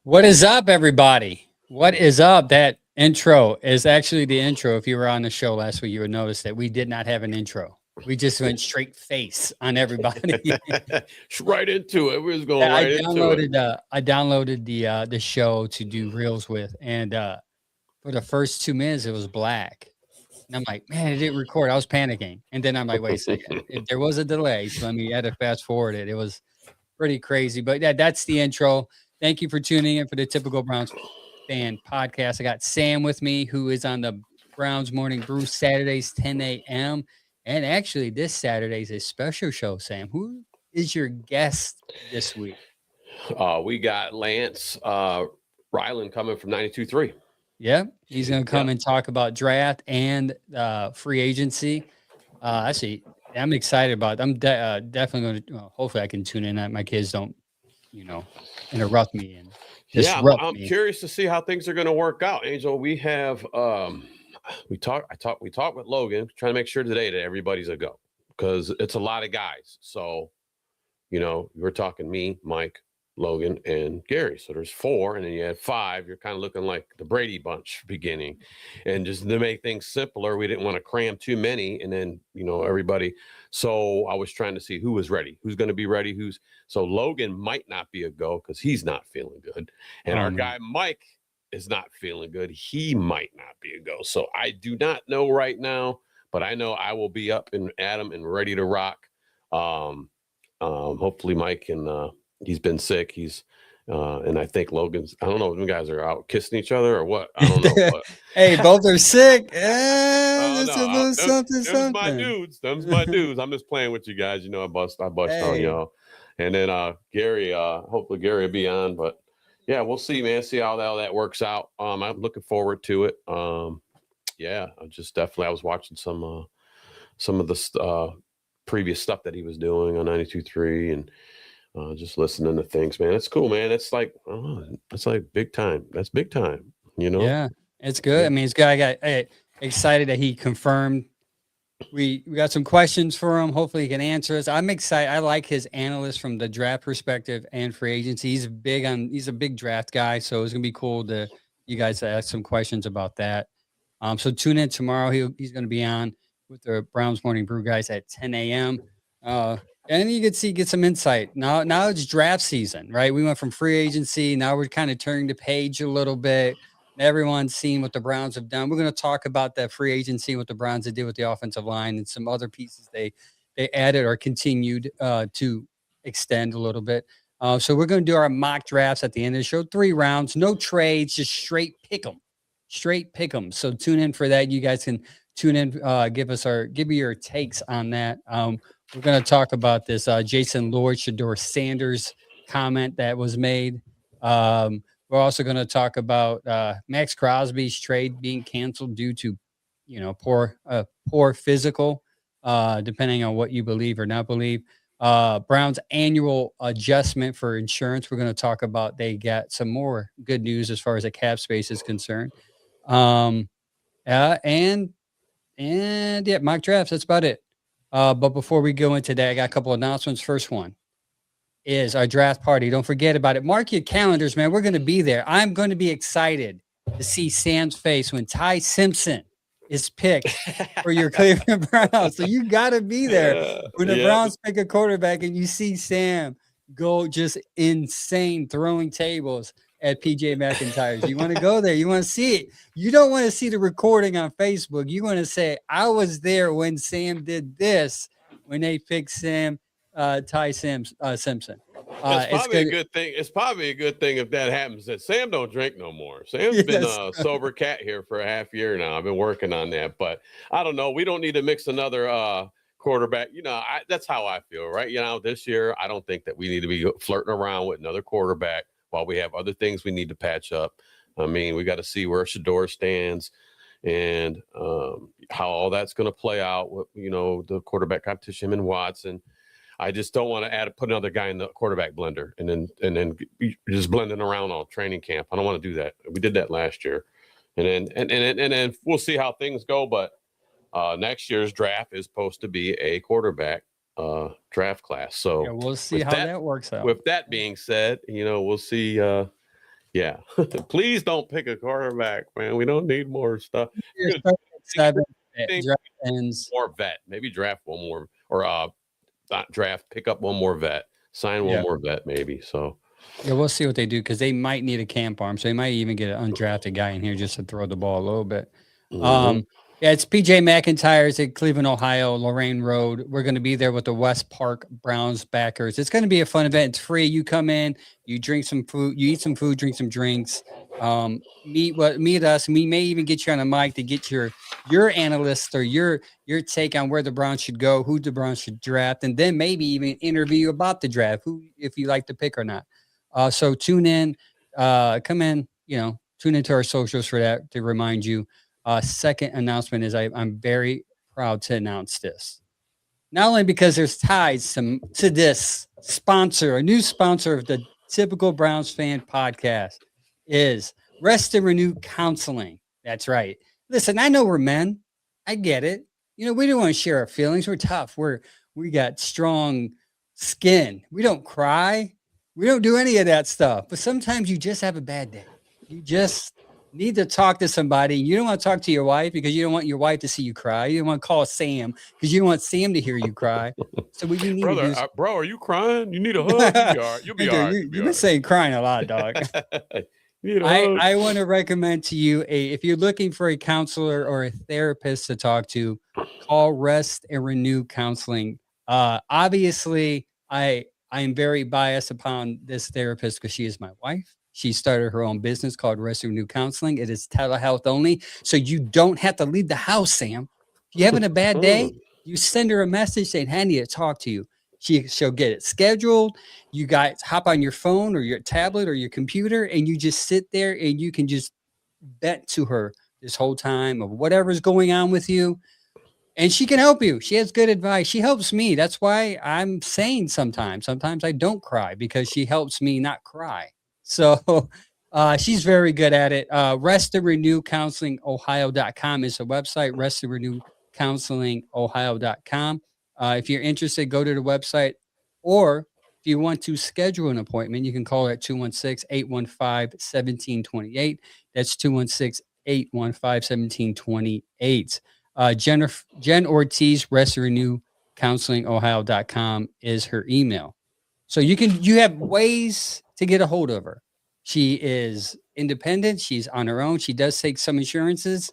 What is up, everybody? What is up? That intro is actually the intro. If you were on the show last week, you would notice that we did not have an intro. We just went straight face on everybody. Right into it. We're just going Yeah, right into it. I downloaded the show to do reels with, and for the first 2 minutes it was black, and I'm like, man, it didn't record. I was panicking, and then I'm like, wait a second, there was a delay, so let me had to fast forward it. It was pretty crazy, but yeah, that's the intro. Thank you for tuning in for the Typical Browns Fan podcast. I got Sam with me, who is on the Browns Morning Brew Saturdays, 10 a.m. And actually, this Saturday is a special show, Sam. Who is your guest this week? We got Lance Ryland coming from 92.3. Yeah, he's going to come and talk about draft and free agency. Actually, I'm excited about it. I'm definitely going to, hopefully I can tune in. My kids don't, interrupt me and disrupt I'm me. curious to see how things are going to work out. Angel, we have we talked with Logan, trying to make sure today that everybody's a go because it's a lot of guys. So, we're talking me, Mike, Logan, and Gary. So there's 4, and then you had 5. You're kind of looking like the Brady Bunch beginning. And just to make things simpler, we didn't want to cram too many. And then, everybody. So I was trying to see who was ready, who's going to be ready, so Logan might not be a go because he's not feeling good. And our guy, Mike, is not feeling good. He might not be a go. So I do not know right now, but I know I will be up and at him and ready to rock. Hopefully Mike can, he's been sick. And I think Logan's, I don't know if you guys are out kissing each other or what. I don't know. But. Hey, both are sick. That's a little something. Them's my dudes. I'm just playing with you guys. I bust on y'all. And then Gary, hopefully Gary will be on. But yeah, we'll see, man. See how that works out. I'm looking forward to it. Yeah, I was watching some of the previous stuff that he was doing on 92.3 and just listening to things, man. It's cool, man. It's like, it's like big time. That's big time, Yeah, it's good. Yeah. I mean, it's good. I got excited that he confirmed. We got some questions for him. Hopefully he can answer us. I'm excited. I like his analyst from the draft perspective and free agency. He's a big draft guy. So it's going to be cool to you guys to ask some questions about that. So tune in tomorrow. He's going to be on with the Browns Morning Brew guys at 10 a.m. And you can get some insight. Now it's draft season, right? We went from free agency. Now we're kind of turning the page a little bit. Everyone's seen what the Browns have done. We're going to talk about that free agency, what the Browns did with the offensive line, and some other pieces they added or continued to extend a little bit. So we're going to do our mock drafts at the end of the show. 3 rounds, no trades, just straight pick 'em. So tune in for that. You guys can tune in, give me your takes on that. We're going to talk about this Jason Lloyd, Shedeur Sanders comment that was made. We're also going to talk about Max Crosby's trade being canceled due to, poor physical, depending on what you believe or not believe. Brown's annual adjustment for insurance. We're going to talk about. They got some more good news as far as the cap space is concerned. And yeah, mock drafts. That's about it. But before we go into that, I got a couple of announcements. First one is our draft party. Don't forget about it. Mark your calendars, man. We're going to be there. I'm going to be excited to see Sam's face when Ty Simpson is picked for your Cleveland Browns. So you got to be there when the Browns pick a quarterback and you see Sam go just insane throwing tables at PJ McIntyre's. You want to go there. You want to see it. You don't want to see the recording on Facebook. You want to say, I was there when Sam did this, when they picked Ty Simpson. It's probably a good thing. It's probably a good thing if that happens that Sam don't drink no more. Sam's been a sober cat here for a half year now. I've been working on that, but I don't know. We don't need to mix another quarterback. That's how I feel, right? This year, I don't think that we need to be flirting around with another quarterback while we have other things we need to patch up. I mean, we got to see where Shedeur stands and how all that's going to play out with, the quarterback competition and Watson. I just don't want to put another guy in the quarterback blender and then just blending around all training camp. I don't want to do that. We did that last year, and then we'll see how things go. But next year's draft is supposed to be a quarterback draft class. So we'll see how that works out. With that being said, we'll see. Yeah. Please don't pick a quarterback, man. We don't need more stuff. Seven draft ends. More vet. Maybe draft one more, or not draft. Pick up one more vet. Sign one more vet, maybe. So. Yeah, we'll see what they do because they might need a camp arm, so they might even get an undrafted guy in here just to throw the ball a little bit. Yeah, it's PJ McIntyre's at Cleveland, Ohio, Lorraine Road. We're going to be there with the West Park Browns backers. It's going to be a fun event. It's free. You come in, you drink some food, you eat some food, drink some drinks. Meet us. We may even get you on a mic to get your analyst or your take on where the Browns should go, who the Browns should draft, and then maybe even interview you about the draft, who if you like to pick or not. So tune in, come in, tune into our socials for that to remind you. Second announcement is I'm very proud to announce this. Not only because there's ties to this sponsor, a new sponsor of the Typical Browns Fan podcast is Rest and Renew Counseling. That's right. Listen, I know we're men. I get it. We don't want to share our feelings. We're tough. We got strong skin. We don't cry. We don't do any of that stuff. But sometimes you just have a bad day. You just need to talk to somebody. You don't want to talk to your wife because you don't want your wife to see you cry. You don't want to call Sam because you don't want Sam to hear you cry. So what you need to do bro, are you crying? You need a hug? You'll be all right. You've been saying crying a lot, dog. I want to recommend to you if you're looking for a counselor or a therapist to talk to, call Rest and Renew Counseling. Obviously, I am very biased upon this therapist because she is my wife. She started her own business called Rest and Renew Counseling. It is telehealth only, so you don't have to leave the house, Sam. If you're having a bad day, you send her a message saying, "I need to talk to you." She'll get it scheduled. You guys hop on your phone or your tablet or your computer, and you just sit there and you can just vent to her this whole time of whatever's going on with you. And she can help you. She has good advice. She helps me. That's why I'm saying sometimes I don't cry because she helps me not cry. So she's very good at it. Rest and Renew Counseling Ohio.com is the website. Rest and Renew Counseling Ohio.com. If you're interested, go to the website. Or if you want to schedule an appointment, you can call at 216-815-1728. That's 216-815-1728. Jen Ortiz, Rest and Renew Counseling Ohio.com is her email. So you have ways to get a hold of her. She is independent. She's on her own. She does take some insurances.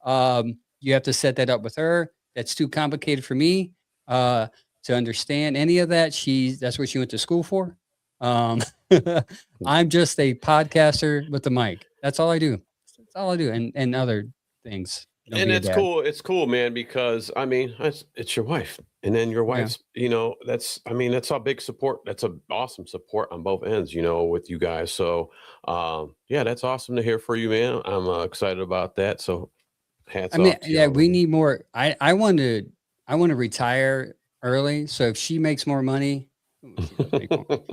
You have to set that up with her. That's too complicated for me to understand any of that. That's what she went to school for. I'm just a podcaster with the mic. That's all I do. That's all I do. And other things. And it's cool. It's cool, man, because it's your wife, and then your wife's, that's a big support. That's an awesome support on both ends, with you guys. So, that's awesome to hear for you, man. I'm excited about that. So hats off to you. We need more. I want to retire early. So if she makes more money,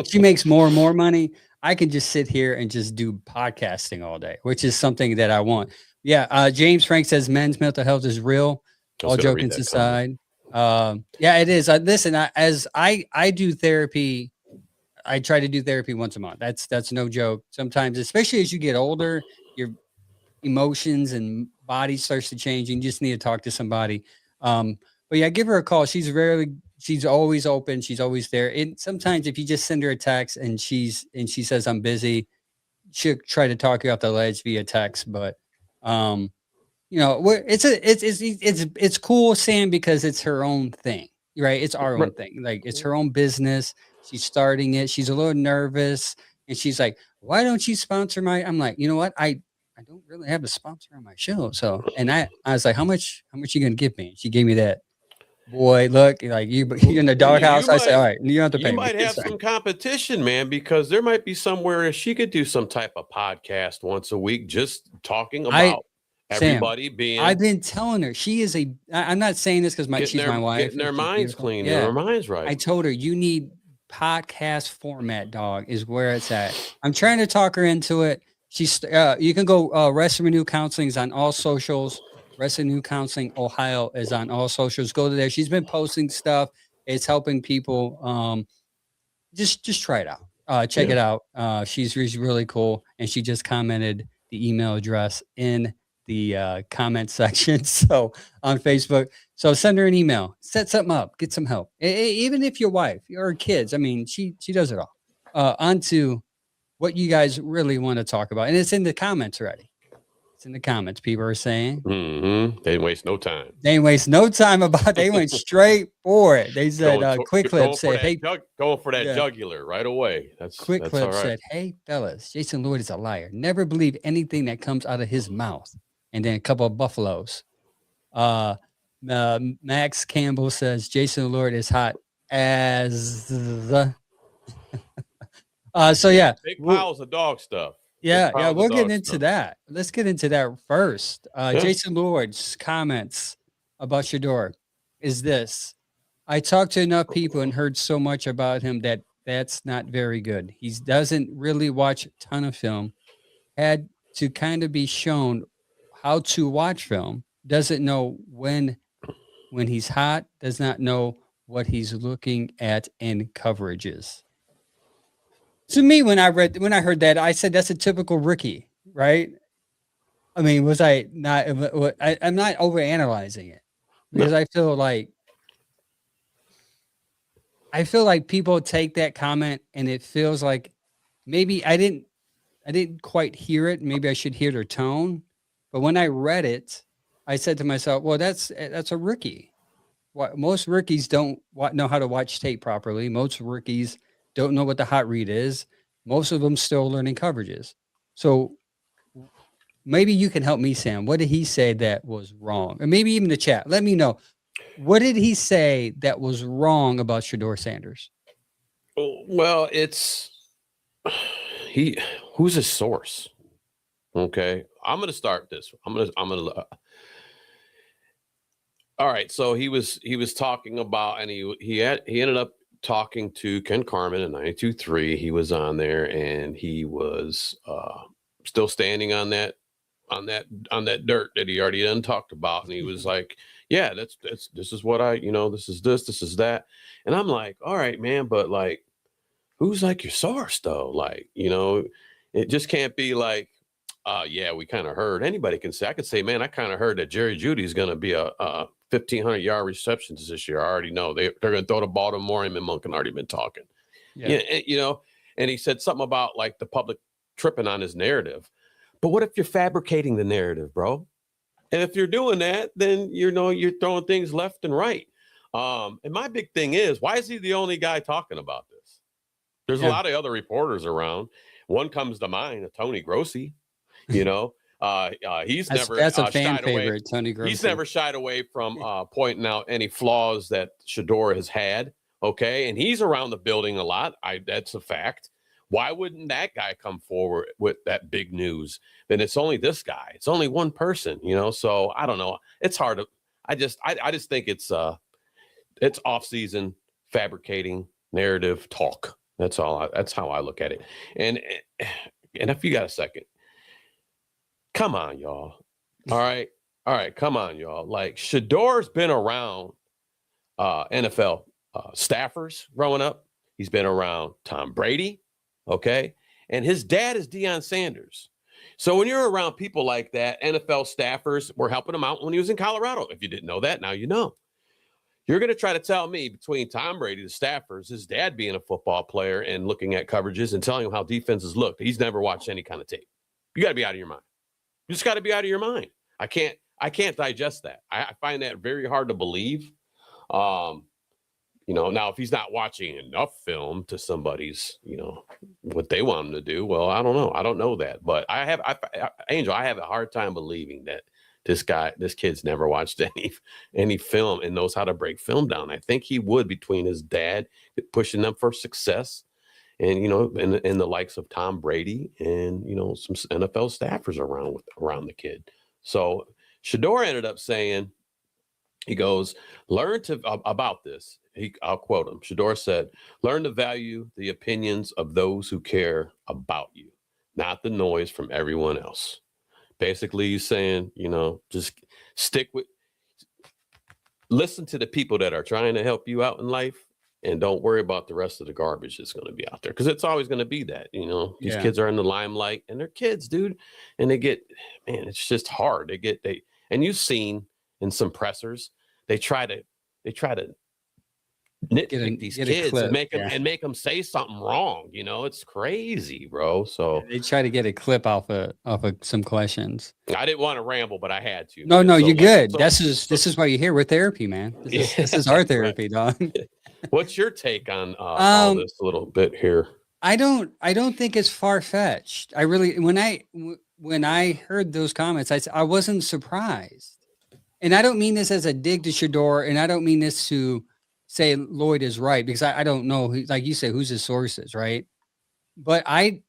she makes more and more money. I can just sit here and just do podcasting all day, which is something that I want. Yeah. James Frank says men's mental health is real. All jokes aside. It is. Listen, as I do therapy, I try to do therapy once a month. That's no joke. Sometimes, especially as you get older, your emotions and body starts to change. And you just need to talk to somebody. But yeah, give her a call. She's always open. She's always there. And sometimes if you just send her a text and she says, "I'm busy," she'll try to talk you off the ledge via text. But, it's cool, Sam, because it's her own thing, right? It's our own thing. Like it's her own business. She's starting it. She's a little nervous and she's like, "Why don't you sponsor I'm like, you know what? I don't really have a sponsor on my show. So, and I was like, how much you going to give me? She gave me that. Boy, look, like you're in the doghouse. I say, all right, you have to pay. You might have some competition, man, because there might be somewhere she could do some type of podcast once a week, just talking about everybody being. I've been telling her she is I'm not saying this because she's my wife. Getting their minds clean, and their minds right. I told her you need podcast format, dog, is where it's at. I'm trying to talk her into it. She's you can go Rest and Renew Counseling is on all socials. Rest and Renew Counseling Ohio is on all socials. Go to there. She's been posting stuff. It's helping people. Just try it out. Check it out. She's really cool, and she just commented the email address in the comment section. So on Facebook, so send her an email, set something up, get some help. Even if your wife or kids, I mean, she does it all. On to what you guys really want to talk about, and it's in the comments already. It's in the comments. People are saying they didn't waste no time. They didn't waste no time about. They went straight for it. They said, "Quick Clip said, hey, going for that jugular right away." Quick Clip said, "Hey, fellas, Jason Lloyd is a liar. Never believe anything that comes out of his mouth." And then a couple of buffaloes. Max Campbell says, "Jason Lloyd is hot as the." So yeah, big piles of dog stuff. Yeah, we'll get into that. Let's get into that first. Jason Lloyd's comments about Shedeur is this: I talked to enough people and heard so much about him that's not very good. He doesn't really watch a ton of film. Had to kind of be shown how to watch film. Doesn't know when he's hot. Does not know what he's looking at in coverages. To me, when I heard that, I said that's a typical rookie, right? I mean, was I not? I'm not overanalyzing it because I feel like people take that comment and it feels like maybe I didn't quite hear it. Maybe I should hear their tone. But when I read it, I said to myself, "Well, that's a rookie. Most rookies don't know how to watch tape properly. Most rookies don't know what the hot read is. Most of them still learning coverages. So maybe you can help me, Sam. What did he say that was wrong? Or maybe even the chat. Let me know. What did he say that was wrong about Shedeur Sanders? Well, it's who's his source? Okay. I'm going to start this. All right. So he was talking about, and he ended up talking to Ken Carmen in 92.3. He was on there and he was still standing on that dirt that he already done talked about. And he was like, yeah, this is what this is that. And I'm like, all right, man, but like, who's like your source though? Like, it just can't be like, yeah, we kind of heard. Anybody can say, I could say, man, I kind of heard that Jerry Jeudy is going to be a 1,500-yard receptions this year. I already know they're going to throw the ball to more. Him and Monk and already been talking. Yeah. And he said something about like the public tripping on his narrative. But what if you're fabricating the narrative, bro? And if you're doing that, then you're throwing things left and right. And my big thing is, why is he the only guy talking about this? There's a lot of other reporters around. One comes to mind, Tony Grossi. He's never that's a fan favorite, Tony Grossi. He's never shied away from pointing out any flaws that Shedeur has had. Okay, and he's around the building a lot. That's a fact. Why wouldn't that guy come forward with that big news? Then it's only this guy. It's only one person, So I don't know. It's hard to. I just think it's off-season fabricating narrative talk. That's all. That's how I look at it. And if you got a second, come on, y'all. All right. Come on, y'all. Like Shedeur's been around NFL staffers growing up. He's been around Tom Brady. Okay. And his dad is Deion Sanders. So when you're around people like that, NFL staffers were helping him out when he was in Colorado. If you didn't know that, now you know. You're going to try to tell me between Tom Brady, the staffers, his dad being a football player and looking at coverages and telling him how defenses look, he's never watched any kind of tape. You got to be out of your mind. You just got to be out of your mind. I can't digest that. I find that very hard to believe. Now if he's not watching enough film to somebody's, what they want him to do, well, I don't know. I don't know that, but Angel, I have a hard time believing that this kid's never watched any film and knows how to break film down. I think he would, between his dad pushing them for success and, and the likes of Tom Brady and, some NFL staffers around the kid. So Shedeur ended up saying, he goes, learn to about this. I'll quote him. Shedeur said, learn to value the opinions of those who care about you, not the noise from everyone else. Basically, he's saying, just listen to the people that are trying to help you out in life and don't worry about the rest of the garbage that's going to be out there, because it's always going to be that. These kids are in the limelight, and they're kids, dude, and they get, man, it's just hard. And you've seen in some pressers, they try to nitpick these kids and make them say something wrong. It's crazy, bro. So they try to get a clip off of some questions. I didn't want to ramble, but I had to. No, you're good. This is why you're here with therapy, man. This is our therapy, dog. What's your take on all this little bit here? I don't think it's far-fetched. I really, when I heard those comments, I wasn't surprised. And I don't mean this as a dig to Shedeur, and I don't mean this to say Lloyd is right, because I don't know, like you say, who's his sources, right? But I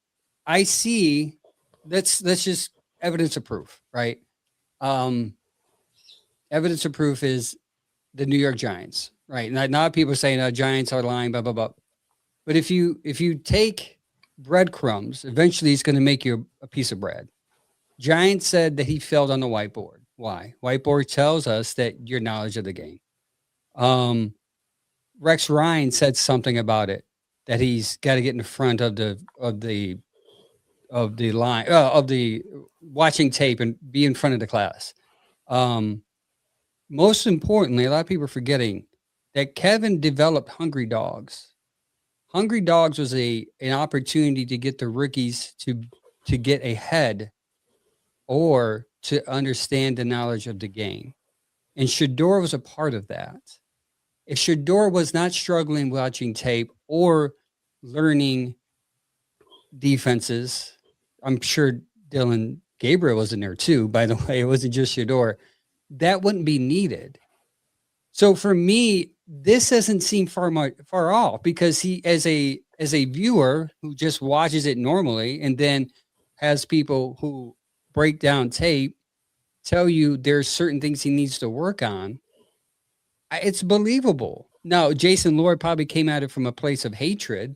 see that's just evidence of proof, right? Evidence of proof is the New York Giants, right? Not people saying Giants are lying, blah blah blah. But if you take breadcrumbs, eventually it's going to make you a piece of bread. Giants said that he failed on the whiteboard. Why? Whiteboard tells us that your knowledge of the game. Rex Ryan said something about it, that he's got to get in front of the line of the watching tape and be in front of the class. Most importantly, a lot of people are forgetting that Kevin developed Hungry Dogs. Hungry Dogs was an opportunity to get the rookies to get ahead or to understand the knowledge of the game. And Shedeur was a part of that. If Shedeur was not struggling watching tape or learning defenses, I'm sure Dylan Gabriel was in there too, by the way. It wasn't just Shedeur. That wouldn't be needed. So for me, this doesn't seem far off, because he, as a viewer who just watches it normally and then has people who break down tape tell you there's certain things he needs to work on, it's believable. Now, Jason Lloyd probably came at it from a place of hatred,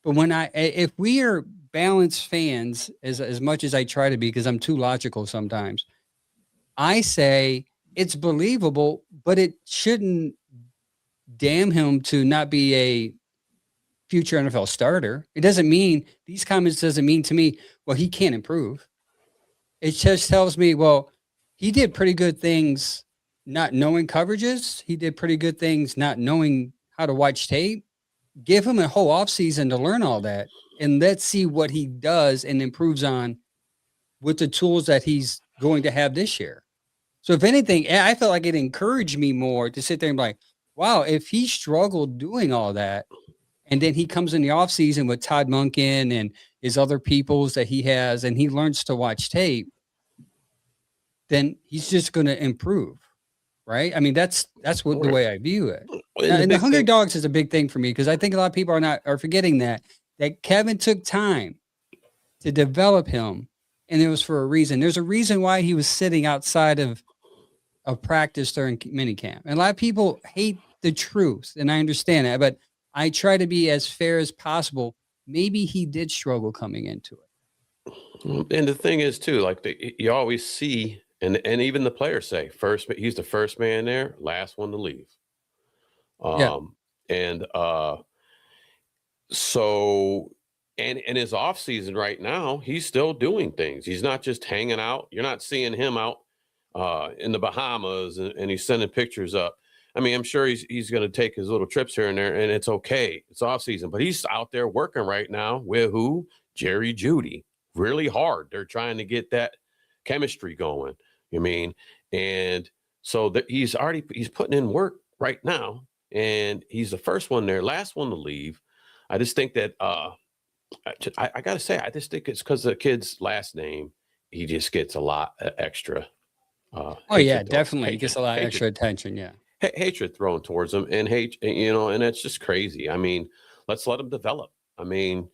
but if we are balanced fans, as much as I try to be, because I'm too logical sometimes, I say it's believable, but it shouldn't damn him to not be a future NFL starter. It doesn't mean, these comments doesn't mean to me, well, he can't improve. It just tells me, well, he did pretty good things not knowing coverages. He did pretty good things not knowing how to watch tape. Give him a whole offseason to learn all that, and let's see what he does and improves on with the tools that he's going to have this year. So if anything, I felt like it encouraged me more to sit there and be like, wow, if he struggled doing all that, and then he comes in the offseason with Todd Monken and his other peoples that he has, and he learns to watch tape, then he's just going to improve, right? I mean, that's what the way I view it. And the Hungry Dogs is a big thing for me, because I think a lot of people are forgetting that Kevin took time to develop him, and it was for a reason. There's a reason why he was sitting outside of practice during minicamp. And a lot of people hate the truth, and I understand that, but I try to be as fair as possible. Maybe he did struggle coming into it. And the thing is too, like you always see, and even the players say, he's the first man there, last one to leave. So in his off season right now, he's still doing things. He's not just hanging out. You're not seeing him out in the Bahamas and he's sending pictures up. I mean, I'm sure he's going to take his little trips here and there, and it's okay. It's off season, but he's out there working right now with who? Jerry Jeudy, really hard. They're trying to get that chemistry going. You mean, and so that he's putting in work right now, and he's the first one there, last one to leave. I just think that I got to say, I just think it's because the kid's last name, he just gets a lot extra. Definitely, he gets a lot of extra attention. Yeah. Hatred thrown towards him, and and that's just crazy. I mean, let's let him develop. I mean,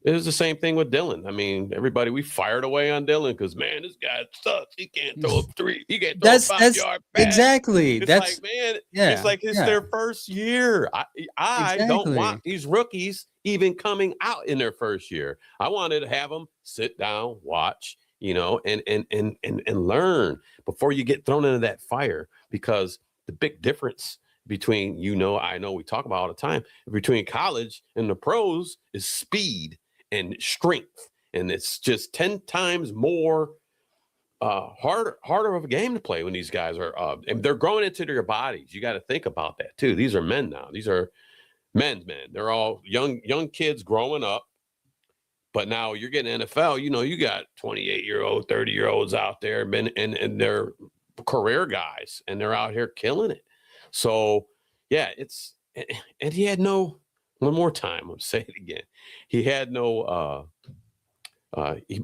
it was the same thing with Dylan. I mean, we fired away on Dylan because, man, this guy sucks. He can't throw a three. He can't throw a 5-yard pass. Exactly. It's like, man, it's like it's their first year. I don't want these rookies even coming out in their first year. I wanted to have them sit down, watch, and learn before you get thrown into that fire, because the big difference between, I know we talk about all the time, between college and the pros is speed and strength. And it's just 10 times more harder of a game to play when these guys are and they're growing into their bodies. You got to think about that too. These are men now. These are men. They're all young kids growing up. But now you're getting NFL, you got 28-year-old, 30-year-olds out there, and they're career guys, and they're out here killing it. So, yeah, and he had one more time, I'll say it again. He had he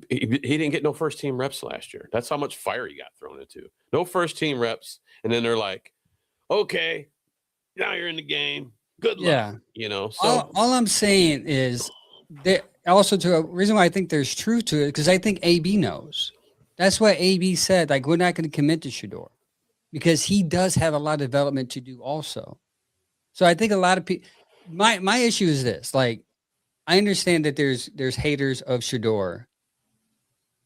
didn't get no first team reps last year. That's how much fire he got thrown into. No first team reps. And then they're like, okay, now you're in the game. Good luck. So all I'm saying is that also to a reason why I think there's truth to it, because I think AB knows. That's why AB said, like, we're not going to commit to Shedeur because he does have a lot of development to do also. So I think a lot of people, my issue is this, like, I understand that there's haters of Shedeur,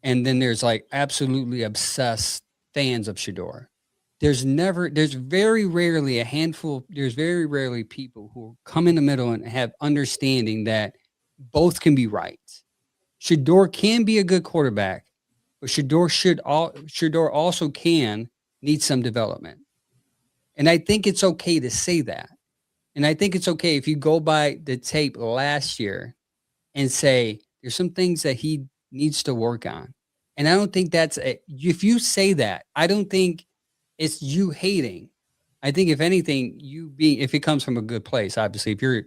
and then there's like absolutely obsessed fans of Shedeur. There's very rarely people who come in the middle and have understanding that both can be right. Shedeur can be a good quarterback, but Shedeur also can need some development. And I think it's okay to say that. And I think it's okay if you go by the tape last year and say there's some things that he needs to work on. And I don't think if you say that, I don't think it's you hating. I think if anything, if it comes from a good place, obviously, if you're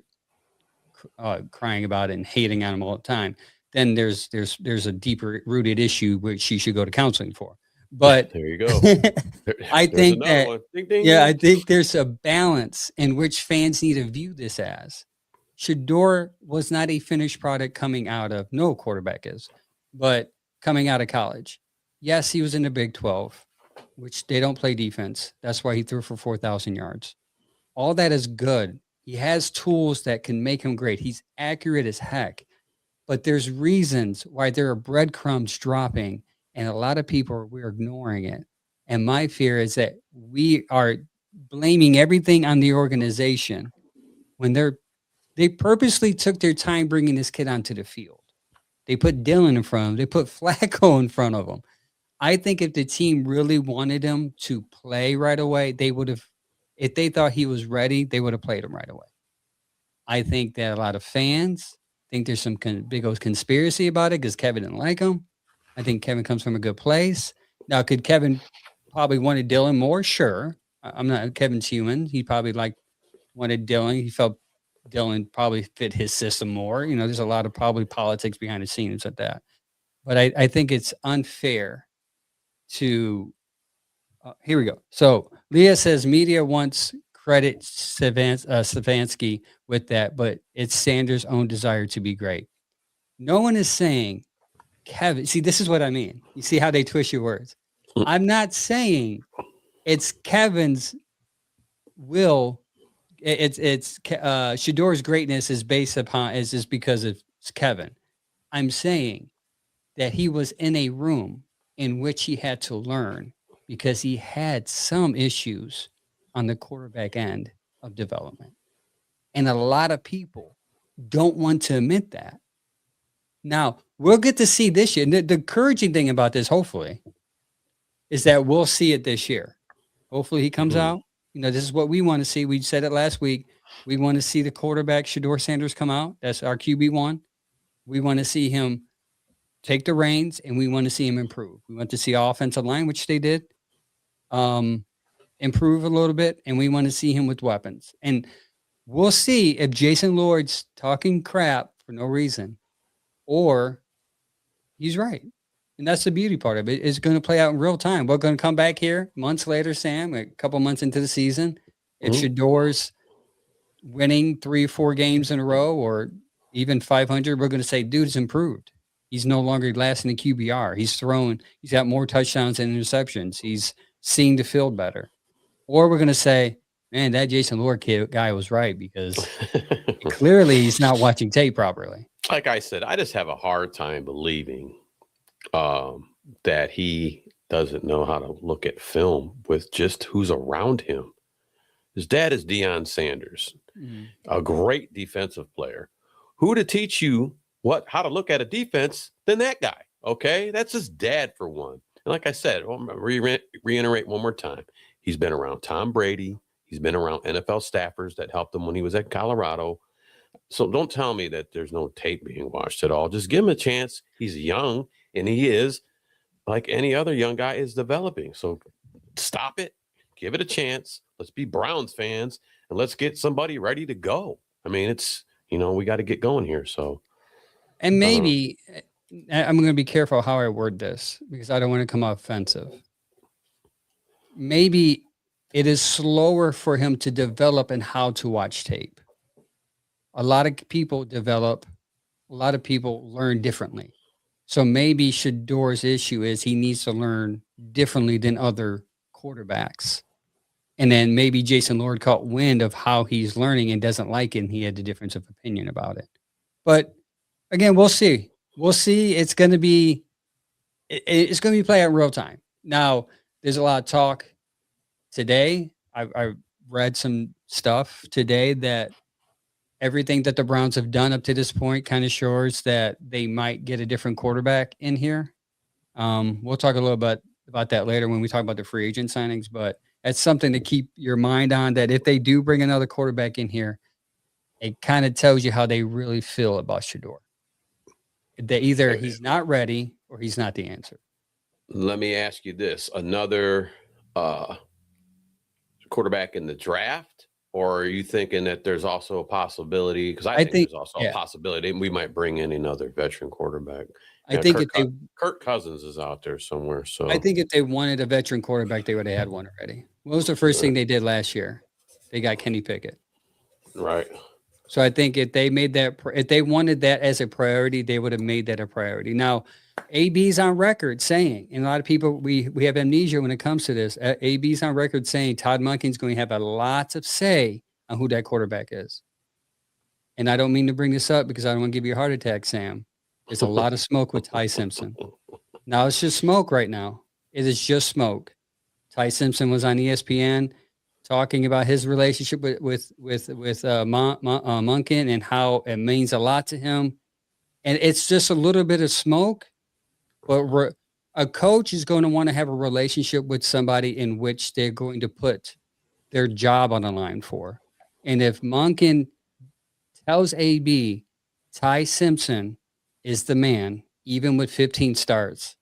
crying about it and hating on him all the time, then there's a deeper rooted issue which she should go to counseling for. But there you go. I think that, ding, ding, I think there's a balance in which fans need to view this as. Shedeur was not a finished product coming out of, no quarterback is, but coming out of college. Yes, he was in the Big 12, which they don't play defense. That's why he threw for 4,000 yards. All that is good. He has tools that can make him great. He's accurate as heck. But there's reasons why there are breadcrumbs dropping, and a lot of people, we're ignoring it. And my fear is that we are blaming everything on the organization when they purposely took their time bringing this kid onto the field. They put Dylan in front of him. They put Flacco in front of him. I think if the team really wanted him to play right away, they would have, if they thought he was ready, they would have played him right away. I think that a lot of fans think there's some big old conspiracy about it because Kevin didn't like him. I think Kevin comes from a good place. Now, could Kevin probably wanted Dylan more? Sure. Kevin's human. He probably wanted Dylan. He felt Dylan probably fit his system more. There's a lot of probably politics behind the scenes at that. But I think it's unfair to here we go. So Leah says media wants credit Stefanski with that, but it's Sanders' own desire to be great. No one is saying Kevin. See, this is what I mean. You see how they twist your words. I'm not saying it's Kevin's will. It's Shedeur's greatness is based upon is just because of Kevin. I'm saying that he was in a room in which he had to learn because he had some issues on the quarterback end of development. And a lot of people don't want to admit that. Now, we'll get to see this year. The encouraging thing about this, hopefully, is that we'll see it this year. Hopefully he comes out. This is what we want to see. We said it last week. We want to see the quarterback, Shedeur Sanders, come out. That's our QB1. We want to see him take the reins, and we want to see him improve. We want to see offensive line, which they did, improve a little bit, and we want to see him with weapons. And we'll see if Jason Lloyd's talking crap for no reason or he's right. And that's the beauty part of it. It's going to play out in real time. We're going to come back here months later, Sam, a couple months into the season. If Shedeur's winning 3 or 4 games in a row or even 500, we're going to say, dude's improved. He's no longer last in the QBR. He's got more touchdowns and interceptions. He's seeing the field better. Or we're going to say, man, that Jason Lloyd guy was right because clearly he's not watching tape properly. Like I said, I just have a hard time believing that he doesn't know how to look at film with just who's around him. His dad is Deion Sanders, Mm-hmm. a great defensive player. Who to teach you how to look at a defense than that guy? Okay, that's his dad for one. And like I said, I'll reiterate one more time. He's been around Tom Brady. He's been around NFL staffers that helped him when he was at Colorado. So don't tell me that there's no tape being watched at all. Just give him a chance. He's young, and he is, like any other young guy, is developing. So stop it. Give it a chance. Let's be Browns fans, and let's get somebody ready to go. I mean, it's, we got to get going here. So, and maybe I'm going to be careful how I word this because I don't want to come off offensive. Maybe it is slower for him to develop in how to watch tape. A lot of people develop, a lot of people learn differently. So maybe Shedeur's issue is he needs to learn differently than other quarterbacks. And then maybe Jason Lloyd caught wind of how he's learning and doesn't like it, and he had a difference of opinion about it. But again, we'll see. We'll see. It's going to be played out in real time. Now, there's a lot of talk today. I read some stuff today that everything that the Browns have done up to this point kind of shows that they might get a different quarterback in here. We'll talk a little bit about that later when we talk about the free agent signings, but that's something to keep your mind on, that if they do bring another quarterback in here, it kind of tells you how they really feel about Shedeur. That either he's not ready or he's not the answer. Let me ask you this. Another quarterback in the draft, or are you thinking that there's also a possibility? Because I think there's also a possibility we might bring in another veteran quarterback. I think Kirk Cousins is out there somewhere. So I think if they wanted a veteran quarterback, they would have had one already. What was the first thing they did last year? They got Kenny Pickett. Right. So I think if they wanted that as a priority, they would have made that a priority. Now, AB's on record saying, and a lot of people, we have amnesia when it comes to this. AB's on record saying Todd Monken's going to have a lot of say on who that quarterback is. And I don't mean to bring this up because I don't want to give you a heart attack, Sam. There's a lot of smoke with Ty Simpson. Now it's just smoke right now. It is just smoke. Ty Simpson was on ESPN talking about his relationship with Monken and how it means a lot to him. And it's just a little bit of smoke, but a coach is going to want to have a relationship with somebody in which they're going to put their job on the line for. And if Monken tells AB, Ty Simpson is the man, even with 15 starts,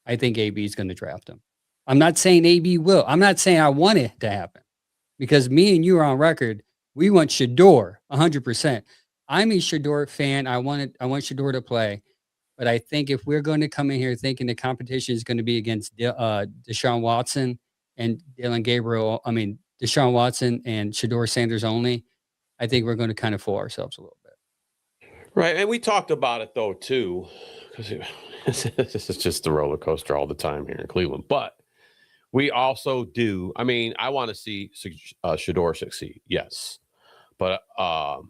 I think AB is going to draft him. I'm not saying AB will. I'm not saying I want it to happen because me and you are on record. We want Shedeur 100%. I'm a Shedeur fan. I want Shedeur to play. But I think if we're going to come in here thinking the competition is going to be against Deshaun Watson and Deshaun Watson and Shedeur Sanders only, I think we're going to kind of fool ourselves a little bit. Right. And we talked about it, though, too, because this is just the roller coaster all the time here in Cleveland. But we also do. I mean, I want to see Shedeur succeed. Yes. But I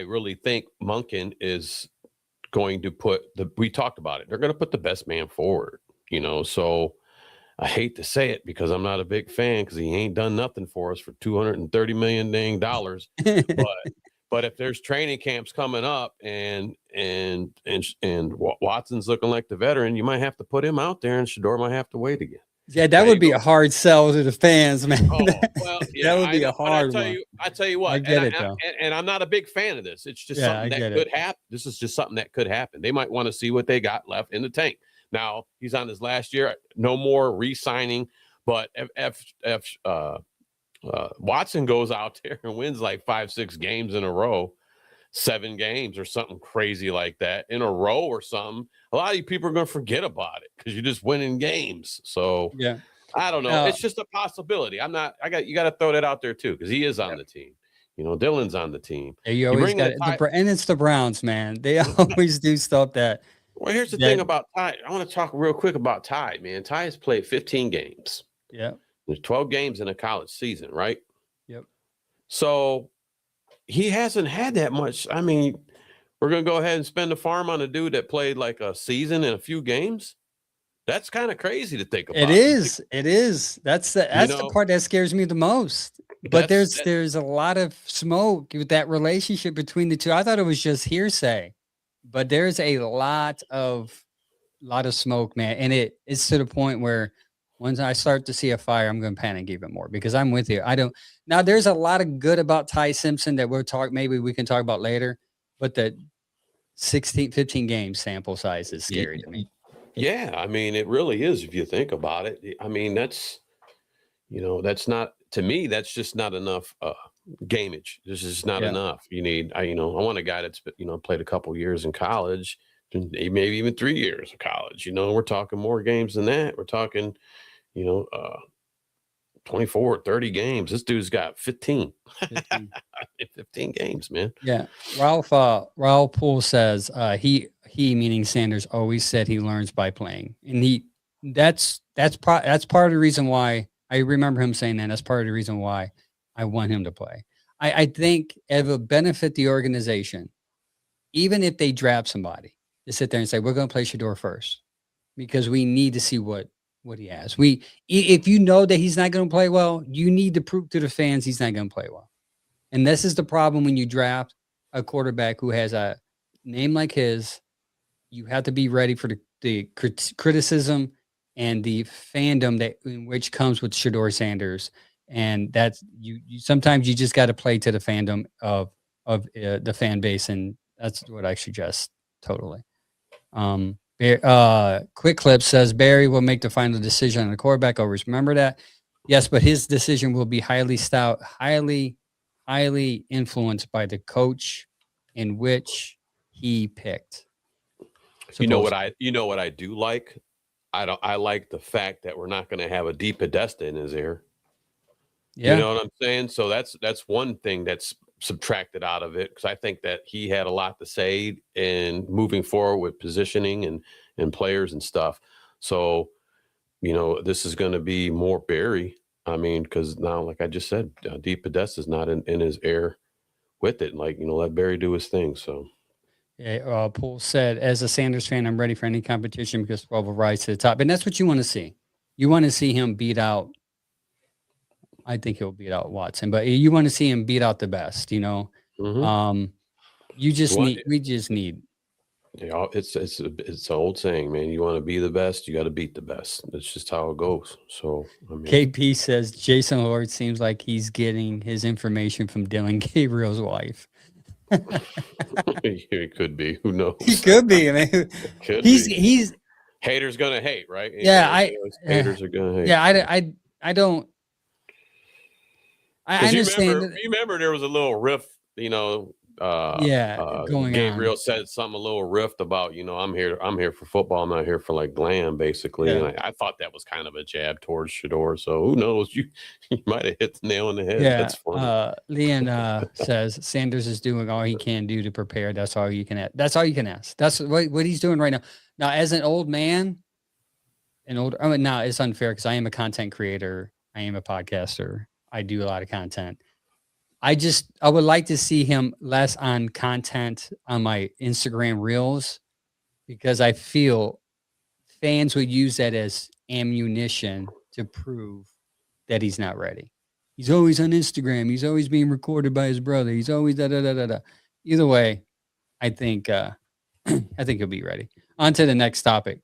really think Monken is going to we talked about it. They're going to put the best man forward, so I hate to say it because I'm not a big fan because he ain't done nothing for us for $230 million dang dollars. But if there's training camps coming up and Watson's looking like the veteran, you might have to put him out there and Shedeur might have to wait again. Yeah, that would be a hard sell to the fans, man. Oh, well, yeah, that would be a hard one. I tell you what, I get it, though. And I'm not a big fan of this. It's just something that could happen. This is just something that could happen. They might want to see what they got left in the tank. Now, he's on his last year. No more re-signing. But if Watson goes out there and wins like 5-6 games in a row, 7 games or something crazy like that in a row or something, a lot of you people are going to forget about it because you're just winning games. So yeah, I don't know. It's just a possibility. You got to throw that out there too, because he is on the team. Dylan's on the team. Yeah, you always got and it's the Browns, man. They always do stuff that. Well, here's the thing about Ty. I want to talk real quick about Ty, man. Ty has played 15 games. Yeah. There's 12 games in a college season, right? Yep. So he hasn't had that much. I mean, we're going to go ahead and spend the farm on a dude that played like a season and a few games. That's kind of crazy to think about. It is. That's the part that scares me the most. But there's a lot of smoke with that relationship between the two. I thought it was just hearsay, but there's a lot of smoke, man. And it's to the point where once I start to see a fire, I'm going to panic even more because I'm with you. Now there's a lot of good about Ty Simpson that maybe we can talk about later, but the 15 game sample size is scary to me. Yeah. I mean, it really is. If you think about it, I mean, that's not, to me, that's just not enough gameage. This is not enough. You need, I want a guy that's, played a couple years in college, maybe even 3 years of college. We're talking more games than that. We're talking, 24, 30 games. This dude's got 15. 15 games, man. Yeah. Ralph Poole says he meaning Sanders always said he learns by playing. And that's part of the reason why I remember him saying that. That's part of the reason why I want him to play. I think it will benefit the organization, even if they draft somebody, to sit there and say, we're going to play Shedeur first because we need to see what he has. If you know that he's not going to play well, you need to prove to the fans he's not going to play well. And this is the problem when you draft a quarterback who has a name like his. You have to be ready for the criticism and the fandom which comes with Shedeur Sanders. And that's you sometimes you just got to play to the fandom of the fan base, and that's what I suggest totally. Quick Clip says Barry will make the final decision on the quarterback. Always remember that. Yes, but his decision will be highly influenced by the coach in which he picked. You know what I do like? I like the fact that we're not going to have a deep Podesta in his ear. Yeah. You know what I'm saying? So that's one thing that's subtracted out of it, because I think that he had a lot to say in moving forward with positioning and players and stuff. So, this is going to be more Barry. I mean, because now, like I just said, deep Podesta is not in his air with it. Like, let Barry do his thing. So. Yeah, Paul said, as a Sanders fan, I'm ready for any competition because 12 will rise to the top. And that's what you want to see. You want to see him beat out. I think he'll beat out Watson, but you want to see him beat out the best, Mm-hmm. We just need. Yeah, it's an old saying, man. You want to be the best, you got to beat the best. That's just how it goes. So, KP says Jason Lloyd seems like he's getting his information from Dylan Gabriel's wife. It could be. Who knows? He could be. I mean, he's haters gonna hate, right? Yeah, haters are gonna hate. Yeah, I don't. I understand. You remember there was a little riff, going Gabriel said something, a little rift about, I'm here for football. I'm not here for like glam, basically. Yeah. And I thought that was kind of a jab towards Shedeur. So who knows? You might have hit the nail on the head. Yeah. That's funny. Leon says Sanders is doing all he can do to prepare. That's all you can ask. That's what he's doing right now. Now, as an old man, now it's unfair because I am a content creator. I am a podcaster. I do a lot of content. I would like to see him less on content on my Instagram reels, because I feel fans would use that as ammunition to prove that he's not ready. He's always on Instagram. He's always being recorded by his brother. He's always da. Either way, I think he'll be ready. On to the next topic.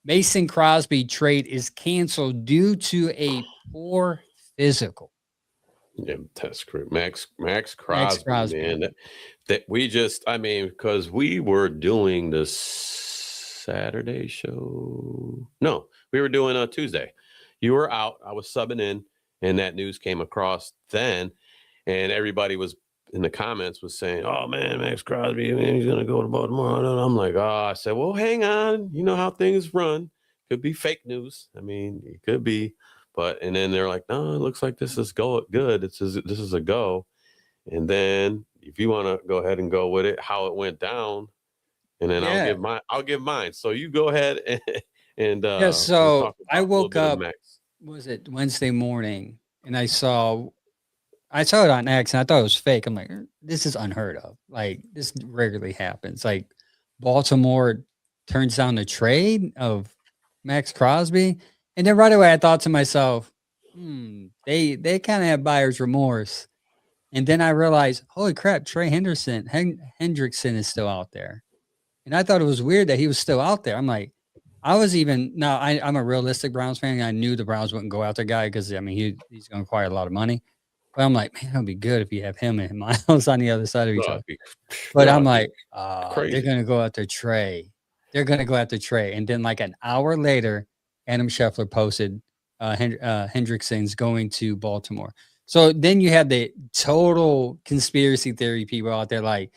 Mason Crosby trade is canceled due to a poor physical. Yeah, that's correct. Max Crosby, man. That we because we were doing the Saturday show. No, we were doing a Tuesday. You were out. I was subbing in, and that news came across then, and everybody was in the comments was saying, "Oh man, Max Crosby, man, he's gonna go to Baltimore." And I'm like, "Oh," I said, "Well, hang on. You know how things run. Could be fake news. I mean, it could be." But, and then they're like, "No, it looks like this is good. This is a go." And then if you want to go ahead and go with it, how it went down, and then I'll give mine. So you go ahead and so I woke up, was it Wednesday morning, and I saw it on X, and I thought it was fake. I'm like, this is unheard of. Like, this rarely happens. Like, Baltimore turns down the trade of Max Crosby. And then right away, I thought to myself, they kind of have buyer's remorse. And then I realized, holy crap, Trey Hendrickson is still out there. And I thought it was weird that he was still out there. I'm like, I'm a realistic Browns fan. I knew the Browns wouldn't go out there guy because I mean he's going to require a lot of money. But I'm like, man, it'll be good if you have him and Miles on the other side of each other. But I'm like, they're going to go after Trey. They're going to go after Trey. And then like an hour later, Adam Scheffler posted Hendrickson's going to Baltimore. So then you have the total conspiracy theory people out there like,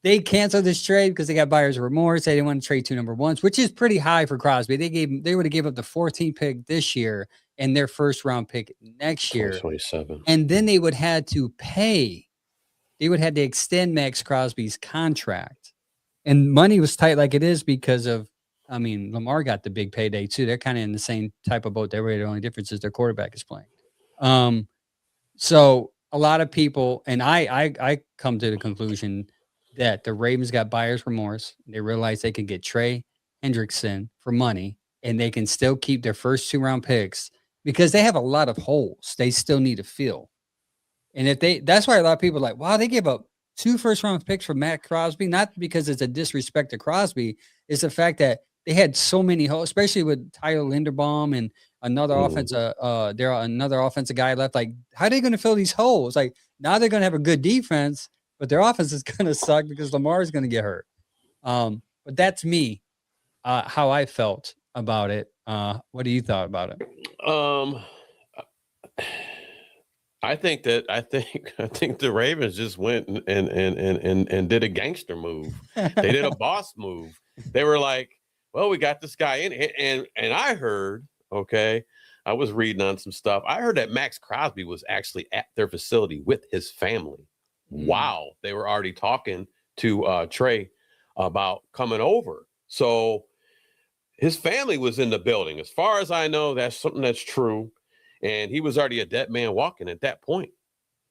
they canceled this trade because they got buyer's remorse. They didn't want to trade 2 number ones, which is pretty high for Crosby. They would have gave up the 14th pick this year and their first round pick next year. 2027. And then they would have to extend Max Crosby's contract. And money was tight like it is because of, I mean, Lamar got the big payday too. They're kind of in the same type of boat. The only difference is their quarterback is playing. So a lot of people, and I come to the conclusion that the Ravens got buyer's remorse. They realized they could get Trey Hendrickson for money, and they can still keep their first 2-round picks because they have a lot of holes they still need to fill. And that's why a lot of people are like, wow, they gave up 2 first-round picks for Matt Crosby, not because it's a disrespect to Crosby. It's the fact that they had so many holes, especially with Tyler Linderbaum and another another offensive guy left. Like, how are they going to fill these holes? Like, now they're going to have a good defense, but their offense is going to suck because Lamar is going to get hurt. But that's me, how I felt about it. What do you thought about it? I think the Ravens just went and did a gangster move. They did a boss move. They were like, well, we got this guy in, and I heard, okay, I was reading on some stuff. I heard that Max Crosby was actually at their facility with his family. Wow, they were already talking to Trey about coming over. So his family was in the building. As far as I know, that's something that's true. And he was already a dead man walking at that point,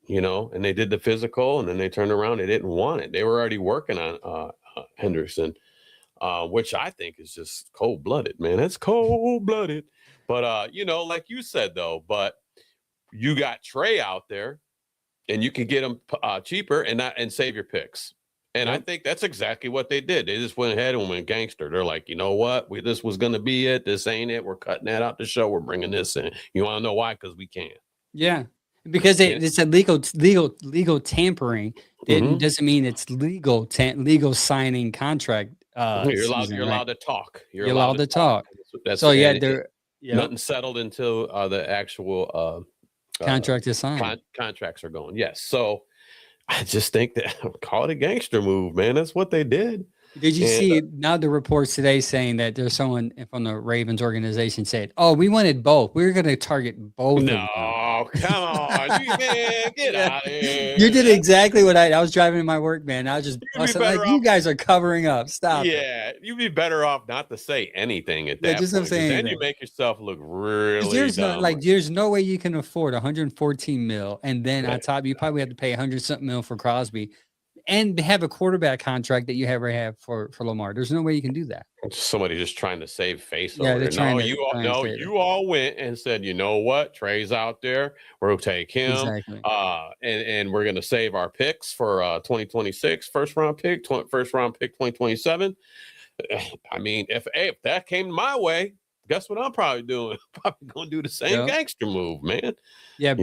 and they did the physical and then they turned around. They didn't want it. They were already working on Henderson, which I think is just cold blooded, man. That's cold blooded. But, like you said, though, but you got Trey out there and you can get him cheaper and save your picks. And I think that's exactly what they did. They just went ahead and went gangster. They're like, you know what? This was going to be it. This ain't it. We're cutting that out the show. We're bringing this in. You want to know why? Because we can. Yeah, because it's a legal tampering. It doesn't mean it's legal signing contract. You're allowed to talk. You're allowed to talk. Nothing settled until the actual contract is signed. Contracts are going. Yes. So I just think that call it a gangster move, man. That's what they did. Did you see now the reports today saying that there's someone from the Ravens organization said, "Oh, we wanted both. We were going to target both." No, come on, get out of here. You did exactly what I was driving to my work, man. I was just like, you guys are covering up. Stop. Yeah, you'd be better off not to say anything at that point. Just saying then you make yourself look really dumb. There's no way you can afford 114 mil, and then on top you probably have to pay 100-something mil for Crosby. And have a quarterback contract that you ever have for Lamar. There's no way you can do that. Somebody just trying to save face over it. You all went and said, you know what? Trey's out there. We'll take him. Exactly. And we're going to save our picks for 2026, first round pick 2027. I mean, if that came my way, guess what I'm probably doing? Probably going to do the same gangster move, man. Yeah,